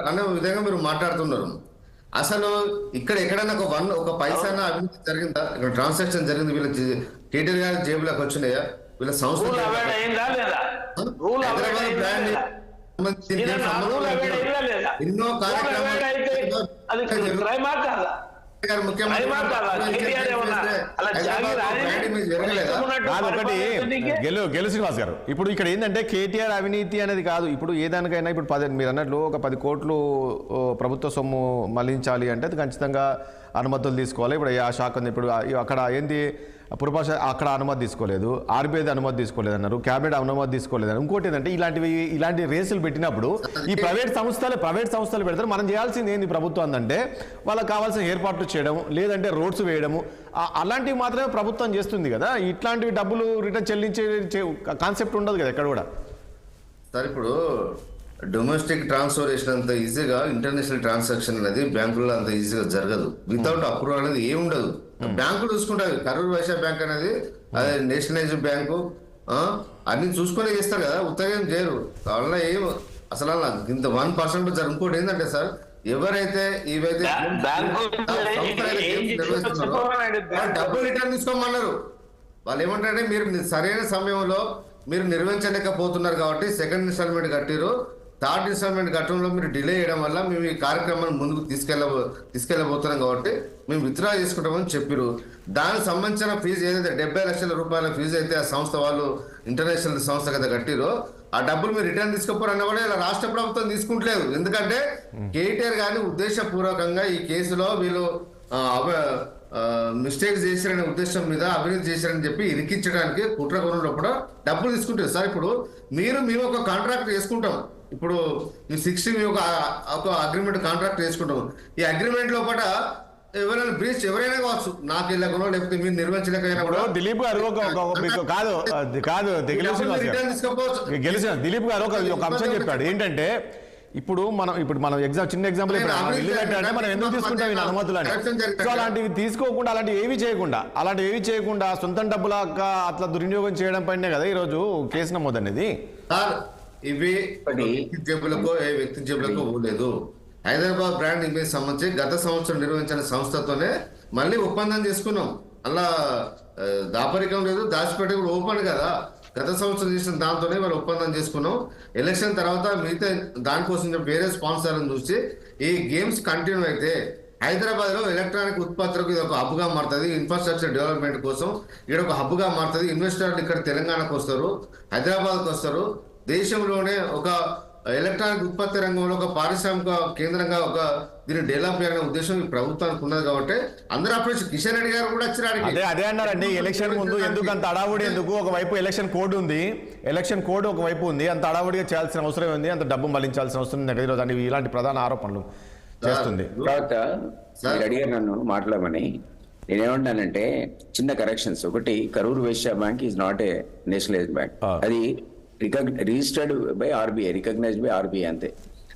అనే విధంగా మీరు మాట్లాడుతున్నారు. అసలు ఇక్కడ ఎక్కడైనా ఒక పైసా అవినీతి జరిగిందా? ఇక్కడ ట్రాన్సాక్షన్ జరిగింది వీళ్ళ కేటీఆర్ గారి జేబులకు వచ్చినాయా? వీళ్ళ సంస్థ ఎన్నో గెలు శ్రీనివాస్ గారు, ఇప్పుడు ఇక్కడ ఏంటంటే కేటీఆర్ అవినీతి అనేది కాదు. ఇప్పుడు ఏదానికైనా ఇప్పుడు మీరు అన్నట్లు ఒక 10 కోట్లు ప్రభుత్వ సొమ్ము మళ్లించాలి అంటే అది ఖచ్చితంగా అనుమతులు తీసుకోవాలి. ఇప్పుడు ఆ శాఖ ఉంది, ఇప్పుడు అక్కడ ఏంటి పురపాలక అక్కడ అనుమతి తీసుకోలేదు, ఆర్బీఐ అనుమతి తీసుకోలేదు అన్నారు, క్యాబినెట్ అనుమతి తీసుకోలేదన్నారు. ఇంకోటి ఏంటంటే ఇలాంటి రేసులు పెట్టినప్పుడు ఈ ప్రైవేట్ సంస్థలు పెడతారు. మనం చేయాల్సింది ఏంది ప్రభుత్వం అంటే వాళ్ళకి కావాల్సిన ఏర్పాట్లు చేయడం, లేదంటే రోడ్స్ వేయడము, అలాంటివి మాత్రమే ప్రభుత్వం చేస్తుంది కదా. ఇట్లాంటివి డబ్బులు రిటర్న్ చెల్లించే కాన్సెప్ట్ ఉండదు కదా ఎక్కడ కూడా. సార్, ఇప్పుడు డొమెస్టిక్ ట్రాన్స్ఫర్ అంత ఈజీగా ఇంటర్నేషనల్ ట్రాన్సాక్షన్ అనేది బ్యాంకుల్లో అంత ఈజీగా జరగదు. వితౌట్ అప్రూవల్ అనేది ఏమి ఉండదు. బ్యాంకులు చూసుకుంటారు. కరూర్ వైశ్య బ్యాంక్ అనేది అదే నేషనలైజ్డ్ బ్యాంకు అన్ని చూసుకునే చేస్తారు కదా, ఉత్తరం చేయరు. వల్ల ఏం అసలు ఇంత 1% జరు. ఇంకోటి ఏంటంటే సార్, ఎవరైతే ఇవైతే డబ్బులు రిటర్న్ తీసుకోమన్నారు, వాళ్ళు ఏమంటారంటే మీరు సరైన సమయంలో మీరు నిర్వహించలేకపోతున్నారు కాబట్టి సెకండ్ ఇన్స్టాల్మెంట్ కట్టిరు, థర్డ్ ఇన్స్టాల్మెంట్ కట్టడంలో మీరు డిలే చేయడం వల్ల మేము ఈ కార్యక్రమాన్ని ముందుకు తీసుకెళ్ళబోతున్నాం కాబట్టి మేము విత్డ్రా చేసుకుంటామని చెప్పారు. దానికి సంబంధించిన ఫీజు ఏదైతే 70 లక్షల రూపాయల ఫీజు అయితే ఆ సంస్థ వాళ్ళు ఇంటర్నేషనల్ సంస్థ కదా కట్టిరో, ఆ డబ్బులు మీరు రిటర్న్ తీసుకోపోరన్న కూడా ఇలా రాష్ట్ర ప్రభుత్వం తీసుకుంటలేదు. ఎందుకంటే కేటీఆర్ గారిని ఉద్దేశపూర్వకంగా ఈ కేసులో వీళ్ళు మిస్టేక్స్ చేశారనే ఉద్దేశం మీద అవినీతి చేశారని చెప్పి ఇరికించడానికి కుట్ర కొనలో కూడా డబ్బులు తీసుకుంటారు. సార్, ఇప్పుడు మేము ఒక కాంట్రాక్ట్ చేసుకుంటాం. ఇప్పుడు ఈ 60 ఒక అగ్రిమెంట్ కాంట్రాక్ట్ చేసుకుంటాం. ఈ అగ్రిమెంట్ లో కూడా ఎవరైనా బ్రీచ్ ఎవరైనా కావచ్చు, నాకు వెళ్ళకనో లేకపోతే మీరు నిర్వహించలేకపోయినా కూడా దిలీప్ గారు గెలిచిన దిలీప్ గారు ఒక అంశం చెప్పాడు. ఏంటంటే ఇప్పుడు మనం చిన్న ఎగ్జాంపుల్ ఇల్లు కట్టాలంటే మనం ఎందుకు తీసుకుంటాం ఈ అనుమతులని. సో అలాంటివి తీసుకోకుండా అలాంటివి ఏవి చేయకుండా సొంత డబ్బుల అట్లా దుర్వినియోగం చేయడం పైనే కదా ఈరోజు కేసు నమోదు అనేది. ఇవి వ్యక్తి జేబులకు పోలేదు. హైదరాబాద్ బ్రాండ్ ఇమేజ్ సంబంధించి గత సంవత్సరం నిర్వహించిన సంస్థతోనే మళ్ళీ ఒప్పందం చేసుకున్నాం. అలా దాపరికం లేదు, దాచిపెట్టి కూడా ఓపెన్ కదా. గత సంవత్సరం చేసిన దాంతోనే వాళ్ళు ఒప్పందం చేసుకున్నాం. ఎలక్షన్ తర్వాత మిగతా దానికోసం వేరే స్పాన్సర్లను చూసి ఈ గేమ్స్ కంటిన్యూ అయితే హైదరాబాద్ లో ఎలక్ట్రానిక్ ఉత్పత్తులకు ఇది ఒక హబ్ గా మారుతుంది. ఇన్ఫ్రాస్ట్రక్చర్ డెవలప్మెంట్ కోసం ఇక్కడ ఒక హబ్ గా మారుతుంది. ఇన్వెస్టర్లు ఇక్కడ తెలంగాణకు వస్తారు, హైదరాబాద్కు వస్తారు. దేశంలోనే ఒక ఎలక్ట్రానిక్ ఉత్పత్తి రంగంలో ఒక పారిశ్రామిక కేంద్రంగా ఒక దీన్ని డెవలప్ చేయాలనే ఉద్దేశం ఈ ప్రభుత్వానికి ఉన్నది కాబట్టి అందరూ అప్పుడు కిషన్ రెడ్డి గారు కూడా వచ్చారు. అదే అన్నారండి, ఎలక్షన్ ముందు ఎందుకు అంత అడావుడి ఎందుకు? ఒకవైపు ఎలక్షన్ కోడ్ ఒకవైపు ఉంది, అంత అడావుడిగా చేయాల్సిన అవసరం ఉంది, అంత డబ్బు మళ్లించాల్సిన అవసరం ఉంది ఈరోజు అని ఇలాంటి ప్రధాన ఆరోపణలు చేస్తుంది. తర్వాత మీరు అడిగారు నన్ను మాట్లాడమని, నేనేమంటానంటే చిన్న కరెక్షన్స్. ఒకటి, Karur Vysya bank is not a nationalised bank. అది registered by RBI, recognised by RBI అంతే.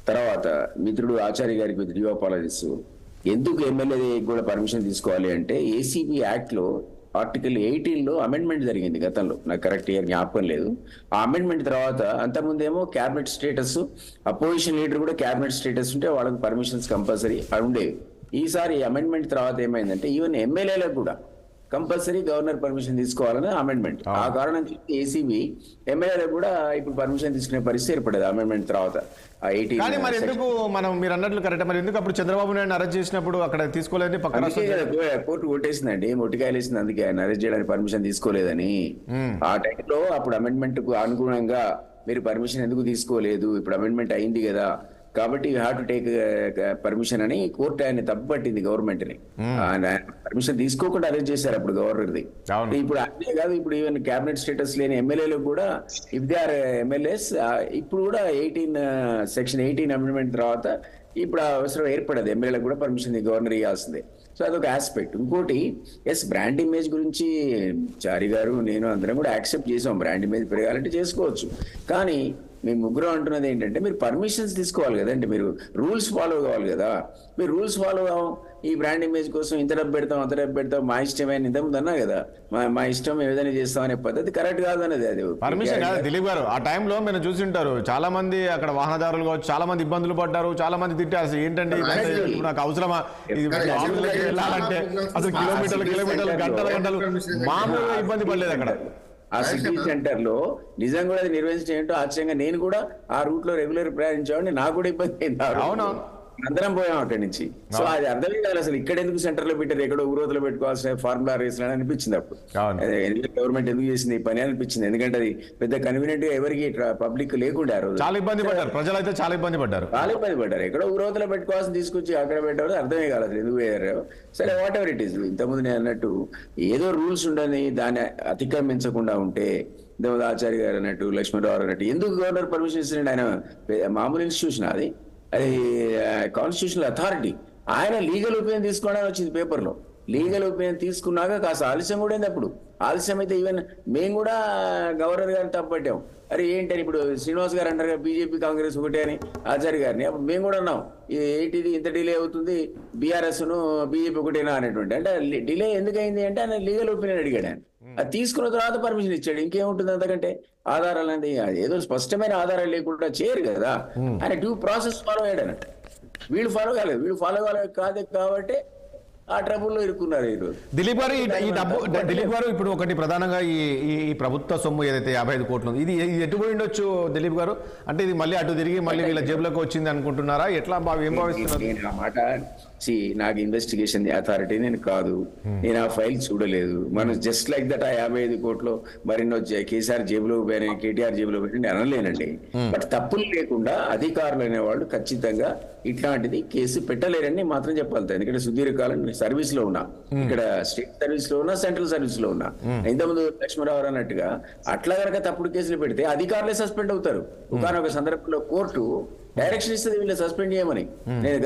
తర్వాత మిత్రుడు ఆచార్య గారికి విత్ డ్యూ అపాలజీస్. ఎందుకు ఎమ్మెల్యే కూడా పర్మిషన్ తీసుకోవాలి అంటే ఏసీబీ యాక్ట్ లో ఆర్టికల్ 18లో అమెండ్మెంట్ జరిగింది గతంలో, నాకు కరెక్ట్ ఇయర్ జ్ఞాపకం లేదు. ఆ అమెండ్మెంట్ తర్వాత అంతకుముందేమో క్యాబినెట్ స్టేటస్, అపోజిషన్ లీడర్ కూడా క్యాబినెట్ స్టేటస్ ఉంటే వాళ్ళకి పర్మిషన్స్ కంపల్సరీ ఉండేవి. ఈసారి అమెండ్మెంట్ తర్వాత ఏమైందంటే ఈవెన్ ఎమ్మెల్యేలకు కూడా కంపల్సరీ గవర్నర్ పర్మిషన్ తీసుకోవాలని అమెండ్మెంట్. ఆ కారణం ఏసీబీ ఎమ్మెల్యేలకు కూడా ఇప్పుడు పర్మిషన్ తీసుకునే పరిస్థితి ఏర్పడేది అమెండ్మెంట్ తర్వాత. కానీ మరి ఎందుకు మనం మీరు అన్నట్లు కరెక్ట్, మరి ఎందుకు అప్పుడు చంద్రబాబు నాయుడు అరెస్ట్ చేసినప్పుడు అక్కడ తీసుకోలేదని పక్కన కోర్టు కొట్టేసిందండి, మొట్టికాయలు వేసింది. అందుకే ఆయన అరెస్ట్ చేయడానికి పర్మిషన్ తీసుకోలేదని. ఆ టైంలో అప్పుడు అమెండ్మెంట్ కు అనుగుణంగా మీరు పర్మిషన్ ఎందుకు తీసుకోలేదు, ఇప్పుడు అమెండ్మెంట్ అయింది కదా కాబట్టి you have to take permission అని కోర్టు ఆయన తప్పు పట్టింది గవర్నమెంట్ ని. పర్మిషన్ తీసుకోకుండా అరెస్ట్ చేశారు అప్పుడు గవర్నర్ది. ఇప్పుడు అదే కాదు, ఇప్పుడు ఈవెన్ క్యాబినెట్ స్టేటస్ లేని ఎమ్మెల్యేలకు కూడా ఇఫ్ దే ఆర్ ఎమ్మెల్యేస్ ఇప్పుడు కూడా సెక్షన్ 18 అమెండ్మెంట్ తర్వాత ఇప్పుడు అవసరం ఏర్పడదు, ఎమ్మెల్యేలకు కూడా పర్మిషన్ గవర్నర్ ఇవ్వాల్సిందే. సో అదొక ఆస్పెక్ట్. ఇంకోటి బ్రాండ్ ఇమేజ్ గురించి చారి గారు నేను అందరం కూడా యాక్సెప్ట్ చేసాం, బ్రాండ్ ఇమేజ్ పెరగాలంటే చేసుకోవచ్చు. కానీ మేము ముగ్గురు అంటున్నది ఏంటంటే మీరు పర్మిషన్స్ తీసుకోవాలి కదండి, మీరు రూల్స్ ఫాలో కావాలి కదా. మీరు రూల్స్ ఫాలో కావు, ఈ బ్రాండ్ ఇమేజ్ కోసం ఇంత డబ్బు పెడతాం అంత డబ్బు పెడతాం, మా ఇష్టమైన ఇంతకుముందు అన్నా కదా, మా ఇష్టం ఏదైనా చేస్తాం అనే పద్ధతి కరెక్ట్ కాదన్నది. అది పర్మిషన్ కాదు దిలీప్ గారు. ఆ టైంలో మీరు చూసి ఉంటారు, చాలా మంది అక్కడ వాహనదారులు కావచ్చు, చాలా మంది ఇబ్బందులు పడ్డారు, చాలా మంది తిట్టారు. ఏంటంటే నాకు అవసరమా వెళ్ళాలంటే అసలు కిలోమీటర్లు గంటలు మామూలుగా ఇబ్బంది పడలేదు అక్కడ. ఆ సిటీ సెంటర్ లో నిజంగా కూడా అది నిర్వహించడం ఏంటో ఆశ్చర్యంగా, నేను కూడా ఆ రూట్ లో రెగ్యులర్ ప్రయాణించేవాడిని, నాకు కూడా ఇబ్బంది అయింది. అవునవును, అందరం పోయాం అక్కడి నుంచి. సో అది అర్థమే కాదు అసలు, ఇక్కడ ఎందుకు సెంటర్ లో పెట్టారు, ఎక్కడో ఊరోతలో పెట్టుకోవాల్సిన ఫార్ములా రేస్ అనిపించింది అప్పుడు. గవర్నమెంట్ ఎందుకు చేసింది ఈ పని అనిపించింది, ఎందుకంటే అది పెద్ద కన్వీనియంట్ గా ఎవరికి పబ్లిక్ లేకుండా ఆ రోజు చాలా ఇబ్బంది పడ్డారు ప్రజలు, అయితే చాలా ఇబ్బంది పడ్డారు. ఎక్కడో ఊరోతలో పెట్టుకోవాల్సిన తీసుకొచ్చి అక్కడ పెట్టారు, అర్థమే కాదు అసలు ఎందుకు పోయారు. సరే వాట్ ఎవర్ ఇట్ ఈస్, ఇంతకుముందు నేను అన్నట్టు ఏదో రూల్స్ ఉండని దాన్ని అతిక్రమించకుండా ఉంటే, ఆచార్య గారు అన్నట్టు, లక్ష్మణరావు అన్నట్టు ఎందుకు గవర్నర్ పర్మిషన్ ఇస్తున్నాడు? ఆయన మామూలు ఇన్స్టిట్యూషన్ అది కాన్స్టిట్యూషనల్ అథారిటీ. ఆయన లీగల్ ఒపీనియన్ తీసుకోవడానికి వచ్చింది పేపర్లో. లీగల్ ఒపీనియన్ తీసుకున్నాక కాస్త ఆలస్యం కూడా అయింది. అప్పుడు ఆలస్యం అయితే ఈవెన్ మేము కూడా గవర్నర్ గారిని తప్పట్టాం. అరే ఏంటని ఇప్పుడు శ్రీనివాస్ గారు అంటారు బీజేపీ కాంగ్రెస్ ఒకటే అని ఆచార్య గారిని. అప్పుడు మేము కూడా అన్నాం ఏంటిది ఇంత డిలే అవుతుంది, బీఆర్ఎస్ను బీజేపీ ఒకటేనా అనేటువంటి. అంటే డిలే ఎందుకైంది అంటే ఆయన లీగల్ ఒపీనియన్ అడిగాడు. ఆయన అది తీసుకున్న తర్వాత పర్మిషన్ ఇచ్చాడు. ఇంకేముంటుంది అంతకంటే ఆధారాలు అనేది ఏదో స్పష్టమైన ఆధారాలు లేకుండా చేయరు కదా. ఆయన డ్యూ ప్రాసెస్ ఫాలో అయ్యాడు అన్నట్టు. వీళ్ళు ఫాలో కాలేదు, వీళ్ళు ఫాలో కాదు కాబట్టి ఆ ట్రబుల్లో ఇరుక్కున్నారు ఈరోజు. దిలీప్ గారు ఈ డబ్బు, దిలీప్ గారు ఇప్పుడు ఒకటి ప్రధానంగా ఈ ప్రభుత్వ సొమ్ము ఏదైతే 55 కోట్లు ఇది ఎటు పోయిండొచ్చు దిలీప్ గారు? అంటే ఇది మళ్ళీ అటు తిరిగి మళ్ళీ వీళ్ళ జేబులోకి వచ్చింది అనుకుంటున్నారా? ఎట్లా ఏం భావిస్తున్నారు? ఆ మాట నాకు ఇన్వెస్టిగేషన్ అథారిటీ నేను కాదు, నేను ఆ ఫైల్ చూడలేదు. మనం జస్ట్ లైక్ దట్ ఆ 55 కోట్లు మరిన్నో కేసీఆర్ జేబులో పోయినా, కేటీఆర్ జేబులో పోయినా నేను అనలేనండి. బట్ తప్పులు లేకుండా అధికారులు అనేవాళ్ళు ఖచ్చితంగా ఇట్లాంటిది కేసు పెట్టలేరని మాత్రం చెప్పగలుగుతారు. ఎందుకంటే సుదీర్ఘకాలం సర్వీస్ లో ఉన్నా, ఇక్కడ స్టేట్ సర్వీస్ లో ఉన్నా, సెంట్రల్ సర్వీస్ లో ఉన్నా. ఇంతకుముందు లక్ష్మణరావు అన్నట్టుగా అట్లా కనుక తప్పుడు కేసులు పెడితే అధికారులే సస్పెండ్ అవుతారు. ఒకనొక సందర్భంలో కోర్టు డైరెక్షన్ ఇస్తుంది వీళ్ళు సస్పెండ్ చేయమని. నేను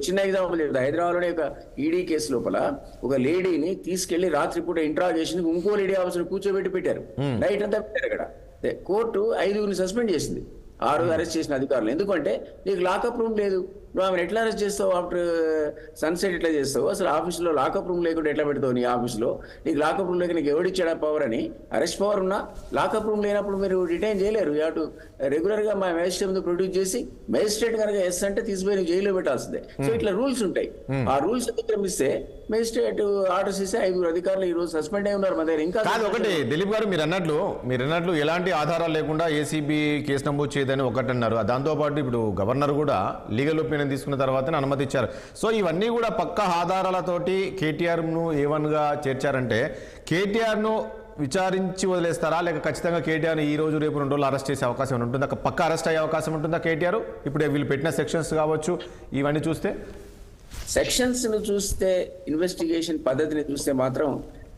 చిన్న ఎగ్జాంపుల్ చెప్తాను. హైదరాబాద్ లోనే ఒక ఈడీ కేసు లోపల ఒక లేడీని తీసుకెళ్లి రాత్రిపూట ఇంట్రాగేషన్ ఇంకో లేడీ ఆఫీసర్ కూర్చోబెట్టి పెట్టారు. నైట్ అంతా పెట్టారు. అక్కడ కోర్టు 5గురిని సస్పెండ్ చేసింది. 6 అరెస్ట్ చేసిన అధికారులు. ఎందుకంటే నీకు లాకప్ రూమ్ లేదు, నువ్వు ఆమెను ఎట్లా అరెస్ట్ చేస్తావు? ఆఫ్టర్ సన్సెట్ ఎట్లా చేస్తావు? అసలు ఆఫీస్లో లాకప్ రూమ్ లేకుండా ఎట్లా పెడతావు? నీ ఆఫీస్లో నీకు లాకప్ రూమ్ లేక నీకు ఎవడిచ్చాడా పవర్ అని? అరెస్ట్ పవర్ ఉన్నా లాకప్ రూమ్ లేనప్పుడు మీరు డిటైన్ చేయలేరు. అటు రెగ్యులర్గా మా మేజిస్ట్రేట్ ముందు ప్రొడ్యూస్ చేసి మేజిస్ట్రేట్ కనుక ఎస్ అంటే తీసుకుపోయి నువ్వు జైల్లో పెట్టాల్సిందే. సో ఇట్లా రూల్స్ ఉంటాయి. ఆ రూల్స్ అతిక్రమిస్తే మేజిస్ట్రేట్ ఆర్డర్స్ ఇస్తే 5 అధికారులు ఈ రోజు సస్పెండ్ అయి ఉన్నారు. మన దగ్గర ఇంకా ఒకటి దిలీప్ గారు మీరు అన్నట్లు ఎలాంటి ఆధారాలు లేకుండా ఏసీబీ కేసు నమోదు చేయదని ఒకటి అన్నారు. దాంతోపాటు ఇప్పుడు గవర్నర్ కూడా లీగల్ ఒపీనియన్ తీసుకున్న తర్వాత అనుమతి ఇచ్చారు. సో ఇవన్నీ కూడా పక్కా ఆధారాలతోటి కేటీఆర్ను A1గా చేర్చారంటే కేటీఆర్ను విచారించి వదిలేస్తారా, లేక ఖచ్చితంగా కేటీఆర్ ఈ రోజు రేపు 2 రోజులు అరెస్ట్ చేసే అవకాశం ఉంటుందా? పక్క అరెస్ట్ అయ్యే అవకాశం ఉంటుందా కేటీఆర్? ఇప్పుడు వీళ్ళు పెట్టిన సెక్షన్స్ కావచ్చు, ఇవన్నీ చూస్తే సెక్షన్స్ ను చూస్తే, ఇన్వెస్టిగేషన్ పద్ధతిని చూస్తే మాత్రం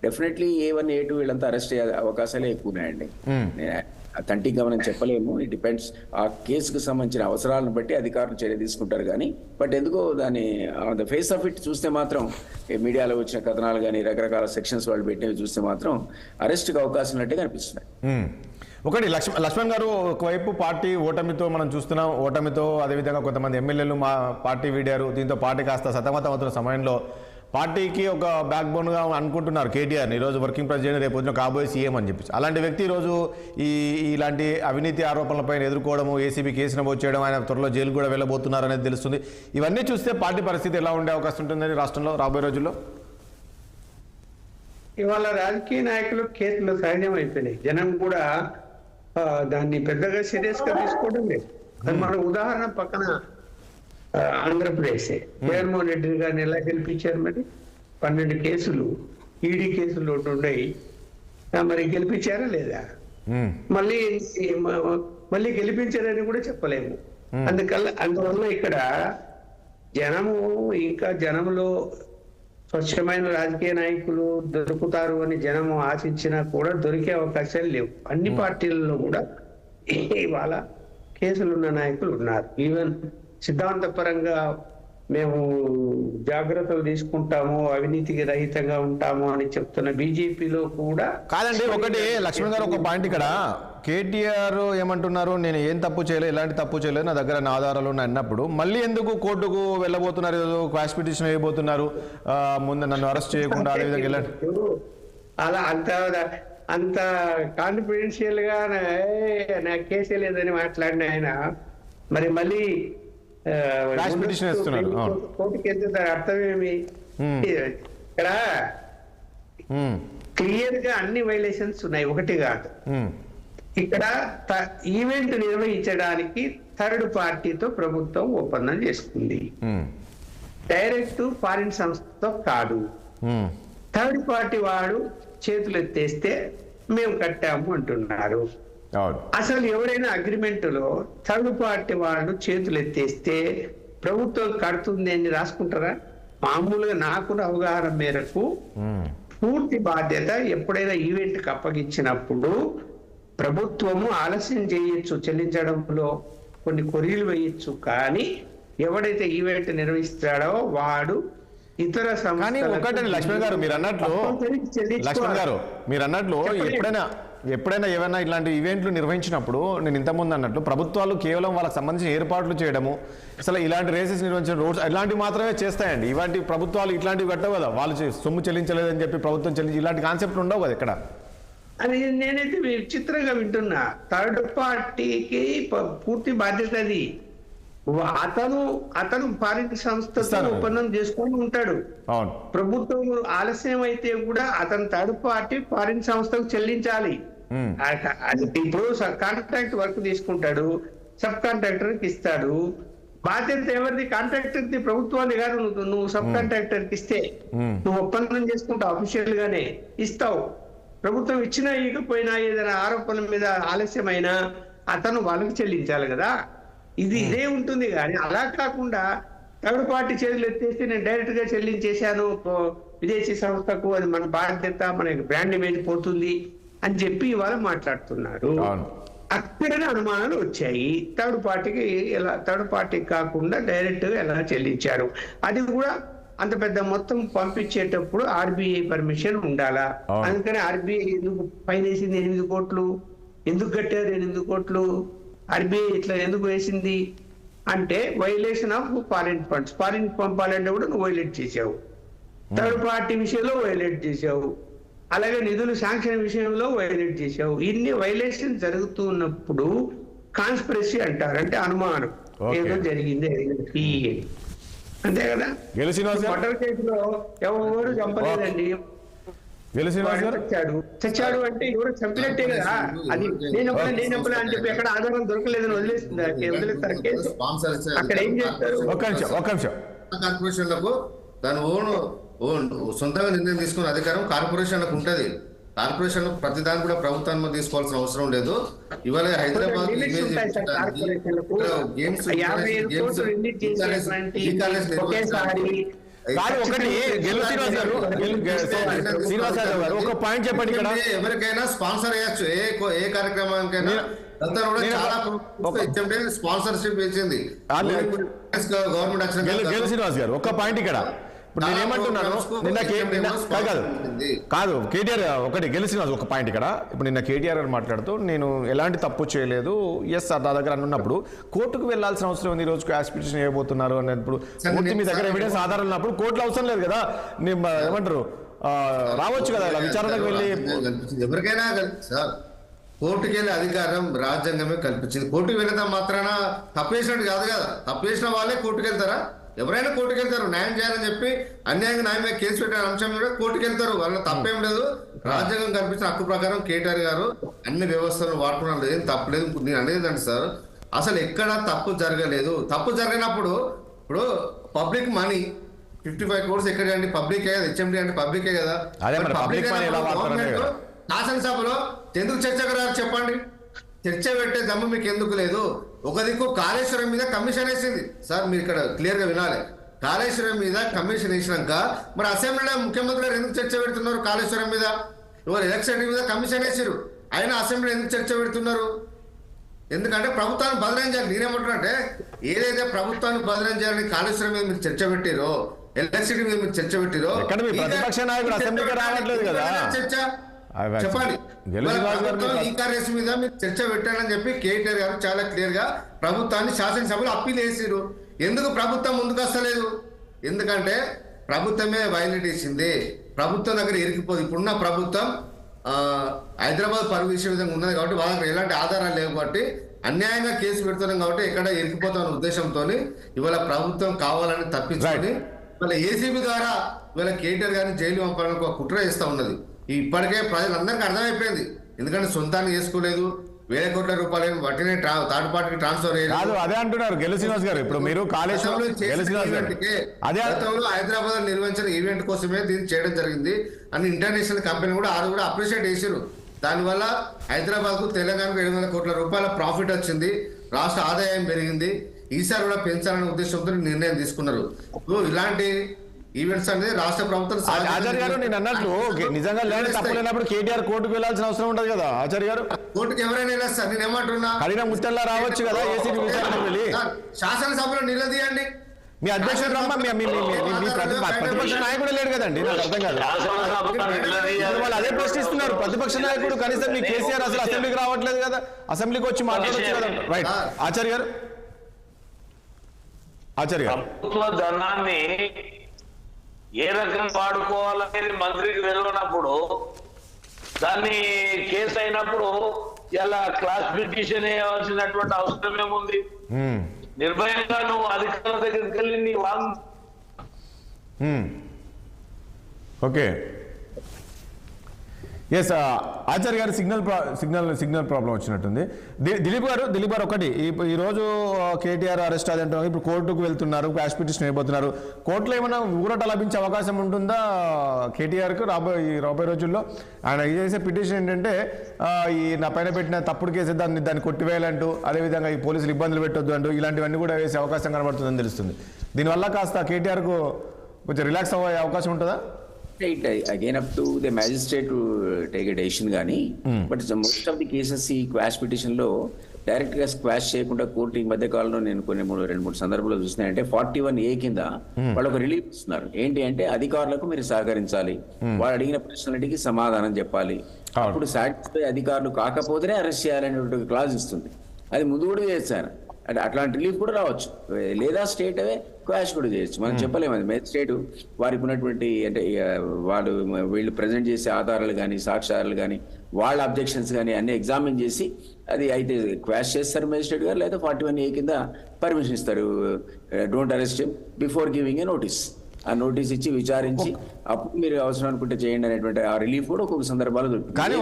డెఫినెట్లీ A1, A2 వీళ్ళంతా అరెస్ట్ అయ్యే అవకాశాలే ఎక్కువ ఉన్నాయండి. తంటిగా మనం చెప్పలేము. ఇట్ డిపెండ్స్ ఆ కేసుకు సంబంధించిన అవసరాలను బట్టి అధికారులు చర్య తీసుకుంటారు. కానీ బట్ ఎందుకో దాన్ని on the face of it చూస్తే మాత్రం మీడియాలో వచ్చిన కథనాలు కానీ రకరకాల సెక్షన్స్ వాళ్ళు పెట్టినవి చూస్తే మాత్రం అరెస్ట్కి అవకాశం ఉన్నట్టే కనిపిస్తున్నాయి. ఒకటి లక్ష్మణ్ గారు, ఒకవైపు పార్టీ ఓటమితో మనం చూస్తున్నాం. ఓటమితో అదేవిధంగా కొంతమంది ఎమ్మెల్యేలు మా పార్టీ వీడారు. దీంతో పార్టీ కాస్త సతమతం అవుతున్న సమయంలో పార్టీకి ఒక బ్యాక్ బోన్గా అనుకుంటున్నారు కేటీఆర్ని, ఈరోజు వర్కింగ్ ప్రెసిడెంట్, రేపు పొద్దున కాబోయే సీఎం అని చెప్పి. అలాంటి వ్యక్తి ఈరోజు ఇలాంటి అవినీతి ఆరోపణలపై ఎదుర్కోవడము, ఏసీబీ కేసు నమోదు చేయడం, ఆయన త్వరలో జైలు కూడా వెళ్ళబోతున్నారు అనేది తెలుస్తుంది. ఇవన్నీ చూస్తే పార్టీ పరిస్థితి ఎలా ఉండే అవకాశం ఉంటుందని రాష్ట్రంలో రాబోయే రోజుల్లో? ఇవాళ రాజకీయ నాయకులు కేసులు సహజం అయిపోయినాయి. జనం కూడా దాన్ని పెద్దగా సీరియస్ గా తీసుకోవడం లేదు. మన ఉదాహరణ పక్కన ఆంధ్రప్రదేశ్, జగన్మోహన్ రెడ్డి గారిని ఎలా గెలిపించారు? మరి 12 కేసులు ఈడీ కేసులు ఉన్నాయి, మరి గెలిపించారా లేదా? మళ్ళీ గెలిపించారని కూడా చెప్పలేము. అందువల్ల ఇక్కడ జనములో స్వచ్ఛమైన రాజకీయ నాయకులు దొరుకుతారు అని జనము ఆశించినా కూడా దొరికే అవకాశాలు లేవు. అన్ని పార్టీలలో కూడా ఇవాళ కేసులున్న నాయకులు ఉన్నారు. ఈవెన్ సిద్ధాంతపరంగా మేము జాగ్రత్తలు తీసుకుంటాము, అవినీతికి రహితంగా ఉంటాము అని చెప్తున్న బీజేపీలో కూడా కాదండి. ఒకటి లక్ష్మణ్ గారు, ఒక పాయింట్ ఇక్కడ కేటీఆర్ ఏమంటున్నారు, నేను ఏం తప్పు చేయలేదు, ఎలాంటి తప్పు చేయలేదు, నా దగ్గర నా ఆధారాలు ఉన్నాయి అన్నప్పుడు మళ్ళీ ఎందుకు కోర్టుకు వెళ్ళబోతున్నారు, క్వాష్ పిటిషన్ వేయబోతున్నారు, ముందు నన్ను అరెస్ట్ చేయకుండా అదేవిధంగా వెళ్ళండి అలా అంత కాన్ఫిడెన్షియల్ గా నా కేసే లేదని మాట్లాడిన ఆయన మరి మళ్ళీ కోర్టుకి వెళ్తున్నారు. అర్థమేమి? ఇక్కడ క్లియర్ గా అన్ని వైలేషన్స్ ఉన్నాయి, ఒకటి కాదు. ఇక్కడ ఈవెంట్ నిర్వహించడానికి థర్డ్ పార్టీతో ప్రభుత్వం ఒప్పందం చేసుకుంది, డైరెక్ట్ ఫారిన్ సంస్థతో కాదు. థర్డ్ పార్టీ వాడు చేతులు ఎత్తేస్తే మేము కట్టాము అంటున్నారు. అసలు ఎవరైనా అగ్రిమెంట్ లో థర్డ్ పార్టీ వాళ్ళు చేతులు ఎత్తేస్తే ప్రభుత్వం కడుతుంది అని రాసుకుంటారా? మామూలుగా నాకున్న అవగాహన మేరకు పూర్తి బాధ్యత ఎప్పుడైనా ఈవెంట్కి అప్పగించినప్పుడు ప్రభుత్వము ఆలస్యం చేయొచ్చు, చెల్లించడంలో కొన్ని కొరీలు వేయొచ్చు, కానీ ఎవడైతే ఈవెంట్ నిర్వహిస్తాడో వాడు ఇతర ఒకటండి లక్ష్మణ్ గారు మీరు అన్నట్లు ఎప్పుడైనా ఏమైనా ఇలాంటి ఈవెంట్లు నిర్వహించినప్పుడు నేను ఇంతకుముందు అన్నట్లు ప్రభుత్వాలు కేవలం వాళ్ళకి సంబంధించిన ఏర్పాట్లు చేయడము, అసలు ఇలాంటి రేసెస్ నిర్వహించిన రోడ్స్ ఇలాంటివి మాత్రమే చేస్తాయండి. ఇలాంటి ప్రభుత్వాలు ఇట్లాంటివి కట్టవు కదా, వాళ్ళు సొమ్ము చెల్లించలేదని చెప్పి ప్రభుత్వం చెల్లించి ఇలాంటి కాన్సెప్ట్ ఉండవు కదా ఇక్కడ. అది నేనైతే విచిత్రంగా వింటున్నా. థర్డ్ పార్టీకి పూర్తి బాధ్యత అది. అతను ఫారిన్ సంస్థతో ఒప్పందం చేసుకొని ఉంటాడు. ప్రభుత్వం ఆలస్యం అయితే కూడా అతను థర్డ్ పార్టీ ఫారిన్ సంస్థకు చెల్లించాలి. ఇప్పుడు కాంట్రాక్ట్ వర్క్ తీసుకుంటాడు, సబ్ కాంట్రాక్టర్ కి ఇస్తాడు. బాధ్యత ఎవరిది? కాంట్రాక్టర్ ది, ప్రభుత్వాన్ని కాదు. నువ్వు సబ్ కాంట్రాక్టర్ కి ఇస్తే నువ్వు ఒప్పందం చేసుకుంటావు, అఫీషియల్ గానే ఇస్తావు. ప్రభుత్వం ఇచ్చినా ఇకపోయినా ఏదైనా ఆరోపణల మీద ఆలస్యమైనా అతను వాళ్ళకి చెల్లించాలి కదా. ఇదే ఉంటుంది. కానీ అలా కాకుండా థర్డ్ పార్టీ చేతులు ఎత్తేస్తే నేను డైరెక్ట్ గా చెల్లించేశాను విదేశీ సంస్థకు, అది మన బాధ్యత, మన బ్రాండ్ ఇమేజ్ పోతుంది అని చెప్పి ఇవాళ మాట్లాడుతున్నారు. అక్కడనే అనుమానాలు వచ్చాయి. థర్డ్ పార్టీకి కాకుండా డైరెక్ట్ గా ఎలా చెల్లించారు? అది కూడా అంత పెద్ద మొత్తం పంపించేటప్పుడు ఆర్బీఐ పర్మిషన్ ఉండాలా? అందుకని ఆర్బీఐ ఎందుకు ఫైన్ వేసింది 8 కోట్లు? ఎందుకు కట్టారు 8 కోట్లు? ఆర్బీఐ ఇట్లా ఎందుకు వేసింది అంటే violation of foreign funds. Foreign పంపాలంటే కూడా నువ్వు వైలేట్ చేసావు, థర్డ్ పార్టీ విషయంలో వైలేట్ చేసావు, అలాగే నిధులు శాంక్షన్ విషయంలో వైలేట్ చేసావు. ఇన్ని వైలేషన్ జరుగుతున్నప్పుడు కాన్స్పిరసీ అంటారు, అంటే అనుమానం ఏదో జరిగింది అంతే కదా. మర్డర్ కేసులో ఎవరు చంపలేదండి, చచ్చాడు అంటే ఎవరు చంపినట్టే కదా. అది నేను చంపలే అని చెప్పి ఎక్కడ ఆధారం దొరకలేదని వదిలేస్తారు కేసు. అక్కడ ఏం చేస్తారు? కార్పొరేషన్లకు దాని ఓన్ సొంతంగా నిర్ణయం తీసుకునే అధికారం కార్పొరేషన్లకు ఉంటది. కార్పొరేషన్ ప్రతి దాన్ని కూడా ప్రభుత్వాన్ని తీసుకోవాల్సిన అవసరం లేదు. ఇవాళ హైదరాబాద్ ఎవరికైనా స్పాన్సర్ అయ్యచ్చు, ఏ కార్యక్రమానికైనా స్పాన్సర్షిప్ ఇచ్చింది గవర్నమెంట్. శ్రీనివాస్ గారు ఒక పాయింట్ ఇక్కడ ఇప్పుడు నేను ఏమంటున్నాను, కాదు కేటీఆర్ ఒకటి గెలిచిన ఒక పాయింట్ ఇక్కడ. ఇప్పుడు నిన్న కేటీఆర్ గారు మాట్లాడుతూ నేను ఎలాంటి తప్పు చేయలేదు, ఎస్ నా దగ్గర అన్నప్పుడు కోర్టుకు వెళ్లాల్సిన అవసరం ఉంది, ఈ రోజుకు యాస్పిరేషన్ చేయబోతున్నారు అన్నప్పుడు పూర్తి మీ దగ్గర ఎవిడెన్స్ ఆధారం ఉన్నప్పుడు కోర్టులో అవసరం లేదు కదా, ఏమంటారు రావచ్చు కదా ఇలా విచారణకు వెళ్ళి. ఎవరికైనా సార్ కోర్టుకి వెళ్ళే అధికారం రాజ్యాంగమే కల్పించింది. కోర్టుకు వెళ్ళడం మాత్రాన తప్పేసినట్టు కాదు కదా, తప్పేసిన వాళ్ళే కోర్టుకు వెళ్తారా? ఎవరైనా కోర్టుకు వెళ్తారు, న్యాయం చేయాలని చెప్పి అన్యాయంగా న్యాయం మీద కేసు పెట్టిన అంశం కూడా కోర్టుకు వెళ్తారు, వాళ్ళ తప్పేం లేదు. రాజ్యాంగం కల్పించిన హక్కు ప్రకారం కేటీఆర్ గారు అన్ని వ్యవస్థలను వాడుకున్నారు, ఏం తప్పలేదు. నేను అనేదండి సార్, అసలు ఎక్కడ తప్పు జరగలేదు. తప్పు జరిగినప్పుడు ఇప్పుడు పబ్లిక్ మనీ 55 crores ఎక్కడ అండి, పబ్లికే కదా, హెచ్ఎండి అంటే పబ్లికే కదా. శాసనసభలో ఎందుకు చర్చకు రారు చెప్పండి? చర్చ పెట్టే దమ్ము మీకు ఎందుకు లేదు? ఒక దిక్కు కాళేశ్వరం మీద కమిషన్ వేసింది సార్, మీరు ఇక్కడ క్లియర్ గా వినాలి. కాళేశ్వరం మీద కమిషన్ వేసినాక మరి అసెంబ్లీలో ముఖ్యమంత్రి గారు ఎందుకు చర్చ పెడుతున్నారు? కాళేశ్వరం మీద ఇవాళ ఎలక్షన్ మీద కమిషన్ వేసారు, ఆయన అసెంబ్లీ ఎందుకు చర్చ పెడుతున్నారు? ఎందుకంటే ప్రభుత్వాన్ని బదనం చేయాలి. నేనేమంటున్నా అంటే ఏదైతే ప్రభుత్వాన్ని బదనం చేయాలని కాళేశ్వరం మీద మీరు చర్చ పెట్టారో, ఎలక్ట్రిసిటీ మీద మీరు చర్చ పెట్టారో, ప్రతిపక్ష నాయకుడు అసెంబ్లీకి రావట్లేదు కదా చర్చ చెప్పండి. ఈ కార్యక్రమం మీద మీరు చర్చ పెట్టారని చెప్పి కేటీఆర్ గారు చాలా క్లియర్ గా ప్రభుత్వాన్ని శాసనసభలో అప్పీల్ చేసిరు. ఎందుకు ప్రభుత్వం ముందుకు వస్తలేదు? ఎందుకంటే ప్రభుత్వమే వైలేట్ చేసింది, ప్రభుత్వం దగ్గర ఇరికిపోదు. ఇప్పుడున్న ప్రభుత్వం హైదరాబాద్ పర్మిషన్ విధంగా ఉన్నది కాబట్టి వాళ్ళ దగ్గర ఎలాంటి ఆధారాలు లేవు కాబట్టి అన్యాయంగా కేసు పెడుతున్నాం కాబట్టి ఎక్కడ ఇరికిపోతామన్న ఉద్దేశంతో ఇవాళ ప్రభుత్వం కావాలని తప్పించుకొని ఇవాళ ఏసీబీ ద్వారా ఇవాళ కేటీఆర్ గారిని జైలు పంపడానికి ఒక కుట్ర చేస్తూ ఉన్నది. ఇప్పటికే ప్రజలందరికీ అర్థమైపోయింది, ఎందుకంటే సొంతాన్ని చేసుకోలేదు, వేల కోట్ల రూపాయలు వాటిని థర్డ్ పార్టీకి ట్రాన్స్ఫర్ అయ్యారు. అదే అంటున్నారు గెలుశ్రీనివాస్ గారు. ఇప్పుడు మీరు గతంలో హైదరాబాద్ లో నిర్వహించిన ఈవెంట్ కోసమే దీన్ని చేయడం జరిగింది అని ఇంటర్నేషనల్ కంపెనీ కూడా కూడా అప్రిషియేట్ చేశారు. దానివల్ల హైదరాబాద్ కు తెలంగాణకు 700 కోట్ల రూపాయల ప్రాఫిట్ వచ్చింది, రాష్ట్ర ఆదాయం పెరిగింది. ఈసారి కూడా పెంచాలనే ఉద్దేశంతో నిర్ణయం తీసుకున్నారు. ఇలాంటి ఈవెంట్స్ అనేది రాష్ట్ర ప్రభుత్వం. ఆచార్య గారు నేను అన్నట్లు నిజంగా ల్యాండ్ తప్పలేనప్పుడు కేటీఆర్ కోర్టుకు వెళ్లాల్సిన అవసరం ఉండదు కదా ఆచార్య గారు? కోర్టుకు ఎవరైనా వెళ్ళారు సార్, నేను ఏమంటున్నా కడిన ముత్తల్లా రావచ్చు కదా ఏసీబీ విచారణకు వెళ్ళి. శాసనసభలో నిలదీయండి. మీ అధ్యక్షుడు రమ్మ ప్రతిపక్ష నాయకుడు లేడు కదండి, నాకు అర్థం కాదు. వాళ్ళు అదే ప్రశ్నిస్తున్నారు, ప్రతిపక్ష నాయకుడు కనీసం మీ కేసీఆర్ అసలు అసెంబ్లీకి రావట్లేదు కదా, అసెంబ్లీకి వచ్చి మాట్లాడచ్చు కదా. రైట్ ఆచార్య గారు. ఆచార్య గారు, ప్రభుత్వ ధనాన్ని ఏ రకంగా వాడుకోవాలనేది మంత్రికి తెలియనప్పుడు దాన్ని కేసు అయినప్పుడు ఇలా క్లాసిఫికేషన్ వేయవలసినటువంటి అవసరం ఏముంది? నిర్భయంగా నువ్వు అధికారుల దగ్గరికి వెళ్ళి నీ ఓకే. ఎస్ ఆచార్య గారు, సిగ్నల్ ప్రాబ్లం వచ్చినట్టుంది. దిలీప్ గారు ఒకటి, ఈరోజు కేటీఆర్ అరెస్ట్ అదంటే ఇప్పుడు కోర్టుకు వెళ్తున్నారు, క్వాష్ పిటిషన్ అయిపోతున్నారు. కోర్టులో ఏమైనా ఊరట లభించే అవకాశం ఉంటుందా కేటీఆర్కు రాబోయే రోజుల్లో? ఆయన చేసే పిటిషన్ ఏంటంటే ఈ నా పైన పెట్టిన తప్పుడు కేసు దాన్ని కొట్టివేయాలంటూ, అదేవిధంగా ఈ పోలీసులు ఇబ్బందులు పెట్టొద్దు అంటూ ఇలాంటివన్నీ కూడా వేసే అవకాశం కనబడుతుందని తెలుస్తుంది. దీనివల్ల కాస్త కేటీఆర్కు కొంచెం రిలాక్స్ అయ్యే అవకాశం ఉంటుందా? Again up to the magistrate to take a decision గానీ, but most of the cases ఈ క్వాష్ పిటిషన్ లో డైరెక్ట్ గా స్క్వాష్ చేయకుండా కోర్టు ఈ మధ్య కాలంలో నేను కొన్ని 2-3 సందర్భాలు చూసినాయంటే 41A కింద వాళ్ళు ఒక రిలీఫ్ ఇస్తున్నారు. ఏంటి అంటే అధికారులకు మీరు సహకరించాలి, వాళ్ళు అడిగిన ప్రశ్నలకి సమాధానం చెప్పాలి, అప్పుడు సాటిస్ఫై అధికారులు కాకపోతేనే అరెస్ట్ చేయాలనే క్లాజ్ ఇస్తుంది. అది ముందు కూడా చేస్తారు. అంటే అట్లాంటి రిలీఫ్ కూడా రావచ్చు, లేదా స్టేట్ అవే క్వాష్ కూడా చేయొచ్చు. మనం చెప్పలేము. అది మేజిస్ట్రేట్ వారికి ఉన్నటువంటి అంటే వీళ్ళు ప్రజెంట్ చేసే ఆధారాలు కానీ సాక్ష్యాలు కానీ వాళ్ళ అబ్జెక్షన్స్ కానీ అన్ని ఎగ్జామిన్ చేసి అది అయితే క్వాష్ చేస్తారు మేజిస్ట్రేట్ గారు, లేదా 41A కింద పర్మిషన్ ఇస్తారు. Don't arrest before giving a notice. ఆ నోటీస్ ఇచ్చి విచారించి అప్పుడు మీరు అవసరం అనుకుంటే చేయండి అనేటువంటి ఆ రిలీఫ్ కూడా ఒక్కొక్క సందర్భాలు దొరుకుతుంది. కానీ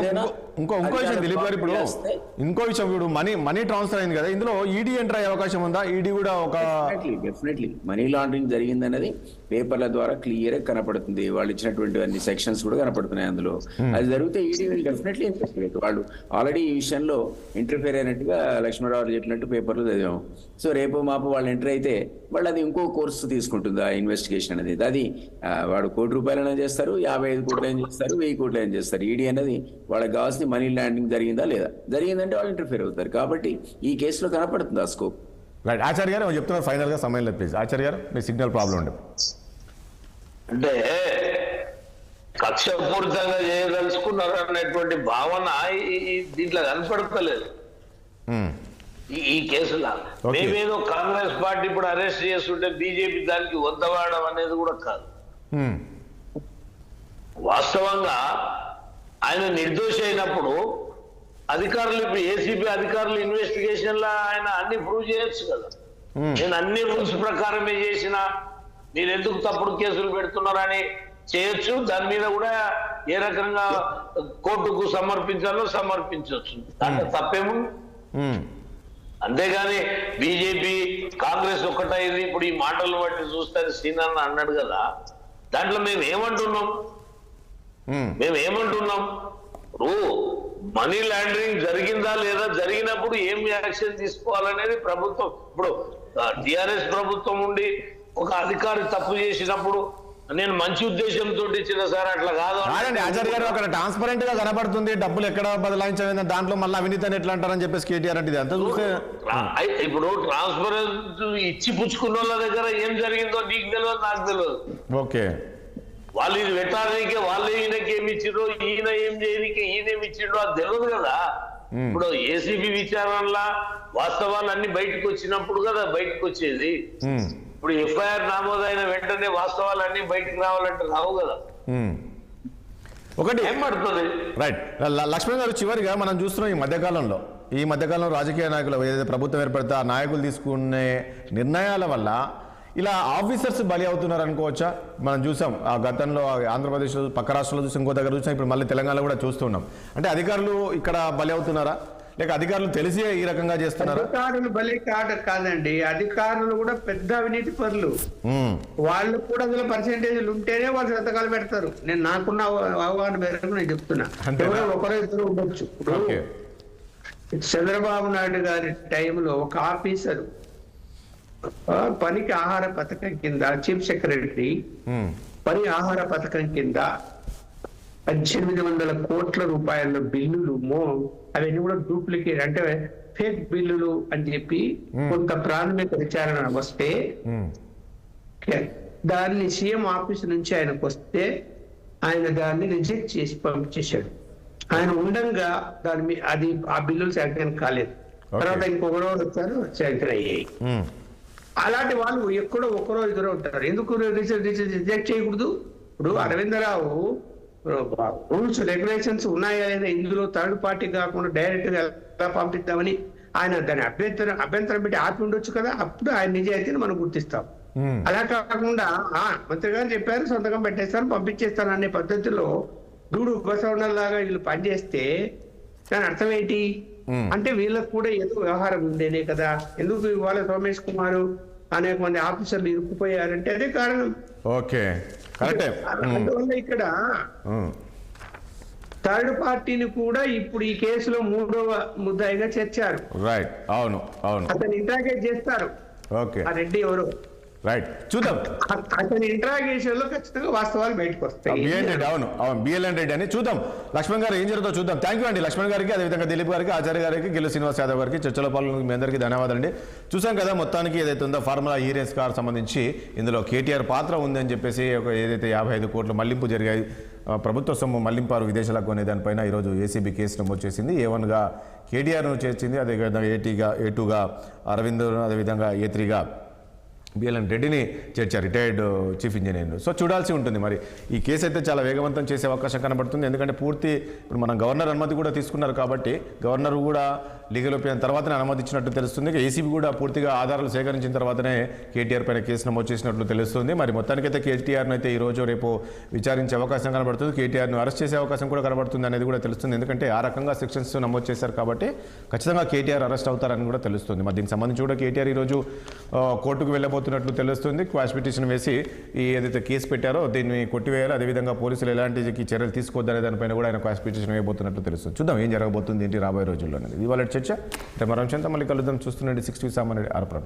ఇంకో విషయం దిలీప్ గారు, ఇప్పుడు మనీ ట్రాన్స్ఫర్ అయింది కదా, ఇందులో ఈడీ ఎంటర్ అయ్యే అవకాశం ఉందా? ఈడీ కూడా డెఫినెట్లీ మనీ లాండరింగ్ జరిగిందన్నది పేపర్ల ద్వారా క్లియర్ గా కనపడుతుంది. వాళ్ళు ఇచ్చినటువంటి అన్ని సెక్షన్స్ కూడా కనపడుతున్నాయి అందులో. అది జరిగితే ఈడీ విల్ డెఫినెట్లీ ఇన్వెస్టిగేట్. వాళ్ళు ఆల్రెడీ ఈ విషయంలో ఇంటర్ఫేర్ అయినట్టుగా లక్ష్మణరావు చెప్పినట్టు పేపర్లు చదివాము. సో రేపు మాపు వాళ్ళు ఎంటర్ అయితే వాళ్ళు అది ఇంకో కోర్సు తీసుకుంటుంది ఆ ఇన్వెస్టిగేషన్ అనేది. అది వాడు ₹1 కోటి చేస్తారు, 55 కోట్లు చేస్తారు, 1000 కోట్లు చేస్తారు. ఈడీ అనేది వాళ్ళకి కావాల్సిన మనీ ల్యాండింగ్ జరిగిందా లేదా, జరిగిందంటే వాళ్ళు ఇంటర్ఫేర్ అవుతారు. కాబట్టి ఈ కేసులో కనపడుతుంది ఆ స్కోప్. రైట్ ఆచార్య గారు చెప్తున్నారు ఫైనల్ గా సమయం లేదు ప్లీజ్. ఆచార్య గారు మీ సిగ్నల్ ప్రాబ్లం ఉండే అంటే కక్షపూరితంగా చేయదలుచుకున్నారు అనేటువంటి భావన దీంట్లో కనపడతలేదు ఈ కేసులో. మేమేదో కాంగ్రెస్ పార్టీ ఇప్పుడు అరెస్ట్ చేస్తుంటే బీజేపీ దానికి వద్దవాడడం అనేది కూడా కాదు. వాస్తవంగా ఆయన నిర్దోషి అయినప్పుడు అధికారులు, ఇప్పుడు ఏసీబీ అధికారులు ఇన్వెస్టిగేషన్ లా ఆయన అన్ని ప్రూవ్ చేయొచ్చు కదా. నేను అన్ని రూల్స్ ప్రకారమే చేసిన, మీరు ఎందుకు తప్పుడు కేసులు పెడుతున్నారని చేయొచ్చు. దాని మీద కూడా ఏ రకంగా కోర్టుకు సమర్పించాలో సమర్పించవచ్చు. దాంట్లో తప్పేము. అంతేగాని బీజేపీ కాంగ్రెస్ ఒక్కటైంది ఇప్పుడు ఈ మాటలు బట్టి చూస్తే సీనన్న అన్నాడు కదా, దాంట్లో మేము ఏమంటున్నాం ఇప్పుడు మనీ లాండరింగ్ జరిగిందా లేదా, జరిగినప్పుడు ఏం యాక్షన్ తీసుకోవాలనేది ప్రభుత్వం. ఇప్పుడు టిఆర్ఎస్ ప్రభుత్వం ఉండి ఒక అధికారి తప్పు చేసినప్పుడు నేను మంచి ఉద్దేశంతో ఇచ్చిన సార్, అట్లా కాదండి ఆచార్య గారు. అక్కడ ట్రాన్స్పరెంట్ గా కనబడుతుంది డబ్బులు ఎక్కడ బదలాయించలేదు, దాంట్లో మళ్ళీ అవినీతి ఎట్లా అంటారని చెప్పేసి కేటీఆర్ అంటే అంతా చూస్తే ఇప్పుడు ట్రాన్స్పరెంట్ ఇచ్చి పుచ్చుకున్న వాళ్ళ దగ్గర ఏం జరిగిందో నీకు తెలియదు, నాకు తెలియదు. ఓకే, వాళ్ళు ఇది పెట్టడానికి వాళ్ళు ఈయనకి ఏమి ఇచ్చిండ్రో, ఈయన ఏం చేయడానికి ఈయన ఏమి ఇచ్చిండ్రో అది తెలియదు కదా. ఇప్పుడు ఏసీబీ విచారణలా వాస్తవాలు అన్ని బయటకు వచ్చినప్పుడు కదా బయటకు వచ్చేది. ఇప్పుడు ఎఫ్ఐఆర్ నమోదైన వెంటనే వాస్తవాలు అన్ని బయటకు రావాలంటే రావు కదా. ఒకటి ఏం పడుతుంది. రైట్. లక్ష్మణ్ గారు, చివరిగా మనం చూస్తున్నాం ఈ మధ్యకాలంలో రాజకీయ నాయకులు ఏదైతే ప్రభుత్వం ఏర్పడితే ఆ నాయకులు తీసుకునే నిర్ణయాల వల్ల ఇలా ఆఫీసర్స్ బలి అవుతున్నారు అనుకోవచ్చా? మనం చూసాం ఆ గతంలో ఆంధ్రప్రదేశ్ పక్క రాష్ట్రంలో చూసాం, ఇంకో దగ్గర చూసాం, ఇప్పుడు మళ్ళీ తెలంగాణలో కూడా చూస్తున్నాం. అంటే అధికారులు ఇక్కడ బలి అవుతున్నారా, లేక అధికారులు తెలిసి ఈ రకంగా చేస్తున్నారా? అధికారులు బలి కాదండి, అధికారులు కూడా పెద్ద అవినీతి పరులు. వాళ్ళు కూడా అందులో పర్సెంటేజ్లు ఉంటేనే వాళ్ళు సంతకాలు పెడతారు. నేను నాకున్న అవగాహన మేరకు నేను చెప్తున్నా. ఒకరో ఇద్దరు ఉండొచ్చు. చంద్రబాబు నాయుడు గారి టైంలో ఒక ఆఫీసరు పనికి ఆహార పథకం కింద, చీఫ్ సెక్రటరీ పని ఆహార పథకం కింద 1800 కోట్ల రూపాయల బిల్లులు అవన్నీ కూడా డూప్లికేట్, అంటే ఫేక్ బిల్లులు అని చెప్పి కొంత ప్రాథమిక విచారణ వస్తే దాన్ని సీఎం ఆఫీస్ నుంచి ఆయనకు వస్తే ఆయన దాన్ని రిజెక్ట్ చేసి పంపించేశాడు. ఆయన ఉండంగా అది ఆ బిల్లులు శాంక్షన్ కాలేదు. తర్వాత ఇంకొకరో వచ్చారు, శాంక్షన్ అయ్యాయి. అలాంటి వాళ్ళు ఎక్కడో ఒకరో ఇద్దరు ఉంటారు. ఎందుకు రిజెక్ట్ చేయకూడదు? ఇప్పుడు అరవిందరావు రూల్స్ రెగ్యులేషన్స్ ఉన్నాయా లేదా, ఇందులో థర్డ్ పార్టీ కాకుండా డైరెక్ట్ గా ఎలా పంపిద్దామని ఆయన దాని అభ్యంతరం పెట్టి ఆపి ఉండొచ్చు కదా. అప్పుడు ఆయన నిజాయితీని మనం గుర్తిస్తాం. అలా కాకుండా మంత్రి గారు చెప్పారు సంతకం పెట్టేస్తాను పంపించేస్తాను అనే పద్ధతిలో దూడు బసవనలాగా వీళ్ళు పనిచేస్తే దాని అర్థం ఏంటి అంటే వీళ్ళకు కూడా ఏదో వ్యవహారం ఉండేనే కదా. ఎందుకు ఇవాళ సోమేష్ కుమార్ అనేక మంది ఆఫీసర్లు ఇరుక్కుపోయారంటే అదే కారణం. ఓకే, కరెక్టే. అందువల్ల ఇక్కడ థర్డ్ పార్టీని కూడా ఇప్పుడు ఈ కేసులో 3వ ముద్దాయిగా చేర్చారు. రైట్, అవును, అతను ఇంట్రాగేట్ చేస్తారు. ఓకే, ఆ రెడ్డి ఎవరు, రైట్, చూద్దాం. అతని ఇంట్రాగేషన్ లో ఖచ్చితంగా వాస్తవాలు బయటకు వస్తాయి. అవును, బిఎల్ఎన్ రెడ్డి అని చూద్దాం. లక్ష్మణ్ గారు ఏం జరుగుతుందో చూద్దాం. థ్యాంక్ యూ అండి లక్ష్మణ్ గారికి, అదేవిధంగా దిలీప్ గారికి, ఆచార్య గారికి, గిల్లు శ్రీనివాస్ యాదవ్ గారికి, చర్చలో పాల్గొన్న మీ అందరికీ ధన్యవాదాలు అండి. చూసాం కదా మొత్తానికి ఏదైతే ఉందో ఫార్ములా హీరెన్స్ కార్ సంబంధించి ఇందులో కేటీఆర్ పాత్ర ఉందని చెప్పేసి ఏదైతే 55 కోట్ల మళ్లింపు జరిగాయి, ప్రభుత్వ సొమ్ము మళ్లింపారు విదేశాలకు అనే దానిపైన ఈరోజు ఏసీబీ కేసు నమోదు చేసింది. A1గా కేటీఆర్ను చేర్చింది, అదేవిధంగా A2గా అరవింద్, అదేవిధంగా A3గా బిఎల్ఎన్ రెడ్డిని చేర్చారు, రిటైర్డ్ చీఫ్ ఇంజనీర్ను. సో చూడాల్సి ఉంటుంది మరి. ఈ కేసు అయితే చాలా వేగవంతం చేసే అవకాశం కనబడుతుంది. ఎందుకంటే ఇప్పుడు మనం గవర్నర్ అనుమతి కూడా తీసుకున్నారు కాబట్టి గవర్నర్ కూడా లీగల్ ఒపీనియన్ తర్వాతనే అనుమతించినట్టు తెలుస్తుంది. ఏసీబీ కూడా పూర్తిగా ఆధారాలు సేకరించిన తర్వాతనే కేటీఆర్ పైన కేసు నమోదు చేసినట్లు తెలుస్తుంది. మరి మొత్తానికైతే కేటీఆర్ను అయితే ఈరోజు రేపు విచారించే అవకాశం కనబడుతుంది. కేటీఆర్ను అరెస్ట్ చేసే అవకాశం కూడా కనబడుతుంది అనేది కూడా తెలుస్తుంది. ఎందుకంటే ఆ రకంగా సెక్షన్స్ నమోదు చేశారు కాబట్టి ఖచ్చితంగా కేటీఆర్ అరెస్ట్ అవుతారని కూడా తెలుస్తుంది. మరి దీనికి సంబంధించి కూడా కేటీఆర్ ఈరోజు కోర్టుకు వెళ్ళబోతున్నట్లు తెలుస్తుంది. క్వాష్ పిటిషన్ వేసి ఈ ఏదైతే కేసు పెట్టారో దీన్ని కొట్టివేయాలి, అదేవిధంగా పోలీసులు ఎలాంటి చర్యలు తీసుకోవద్దనే దానిపైన కూడా ఆయన క్వాష్ పిటిషన్ వేయబోతున్నట్లు తెలుస్తుంది. చూద్దాం ఏం జరగబోతుంది ఏంటి రాబోయే రోజుల్లో అనేది. ఇవాళ చర్చ మరో అంశంతో మళ్ళీ కలుద్దాం. చూస్తుండండి 60 సామాన్యుడి ఆర్ప్రం.